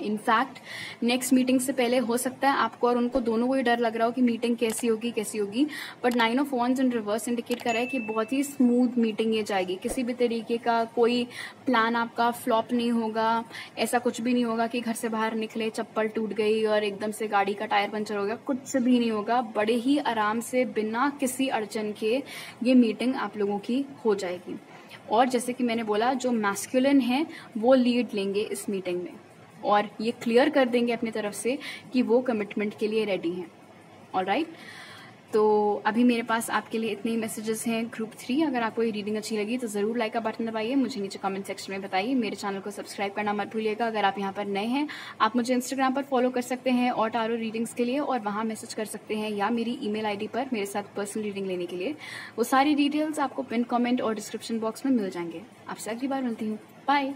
इनफैक्ट नेक्स्ट मीटिंग से पहले हो सकता है आपको और उनको दोनों को ही डर लग रहा हो कि मीटिंग कैसी होगी, but 9 of wands in reverse indicate कर रहा है कि बहुत ही स्मूथ मीटिंग ये जाएगी। किसी भी तरीके का कोई प्लान आपका फ्लॉप नहीं होगा, ऐसा कुछ भी नहीं होगा कि घर से बाहर निकले चप्पल टूट गई और एकदम से गाड़ी का टायर पंचर हो गया, कुछ भी नहीं होगा। बड़े ही आराम से बिना किसी अड़चन के ये मीटिंग आप लोगों की हो जाएगी। और जैसे कि मैंने बोला, जो मैस्कुलिन है वो लीड लेंगे इस मीटिंग में और ये क्लियर कर देंगे अपनी तरफ से कि वो कमिटमेंट के लिए रेडी हैं। ऑलराइट, तो अभी मेरे पास आपके लिए इतने ही मैसेजेस हैं ग्रुप 3। अगर आपको ये रीडिंग अच्छी लगी तो जरूर लाइक का बटन दबाइए, मुझे नीचे कमेंट सेक्शन में बताइए। मेरे चैनल को सब्सक्राइब करना मत भूलिएगा। अगर आप यहाँ पर नए हैं, आप मुझे इंस्टाग्राम पर फॉलो कर सकते हैं और टारो रीडिंग्स के लिए, और वहां मैसेज कर सकते हैं, या मेरी ईमेल आईडी पर मेरे साथ पर्सनल रीडिंग लेने के लिए। वो सारी डिटेल्स आपको पिन कमेंट और डिस्क्रिप्शन बॉक्स में मिल जाएंगे। आपसे अगली बार मिलती हूँ। बाय।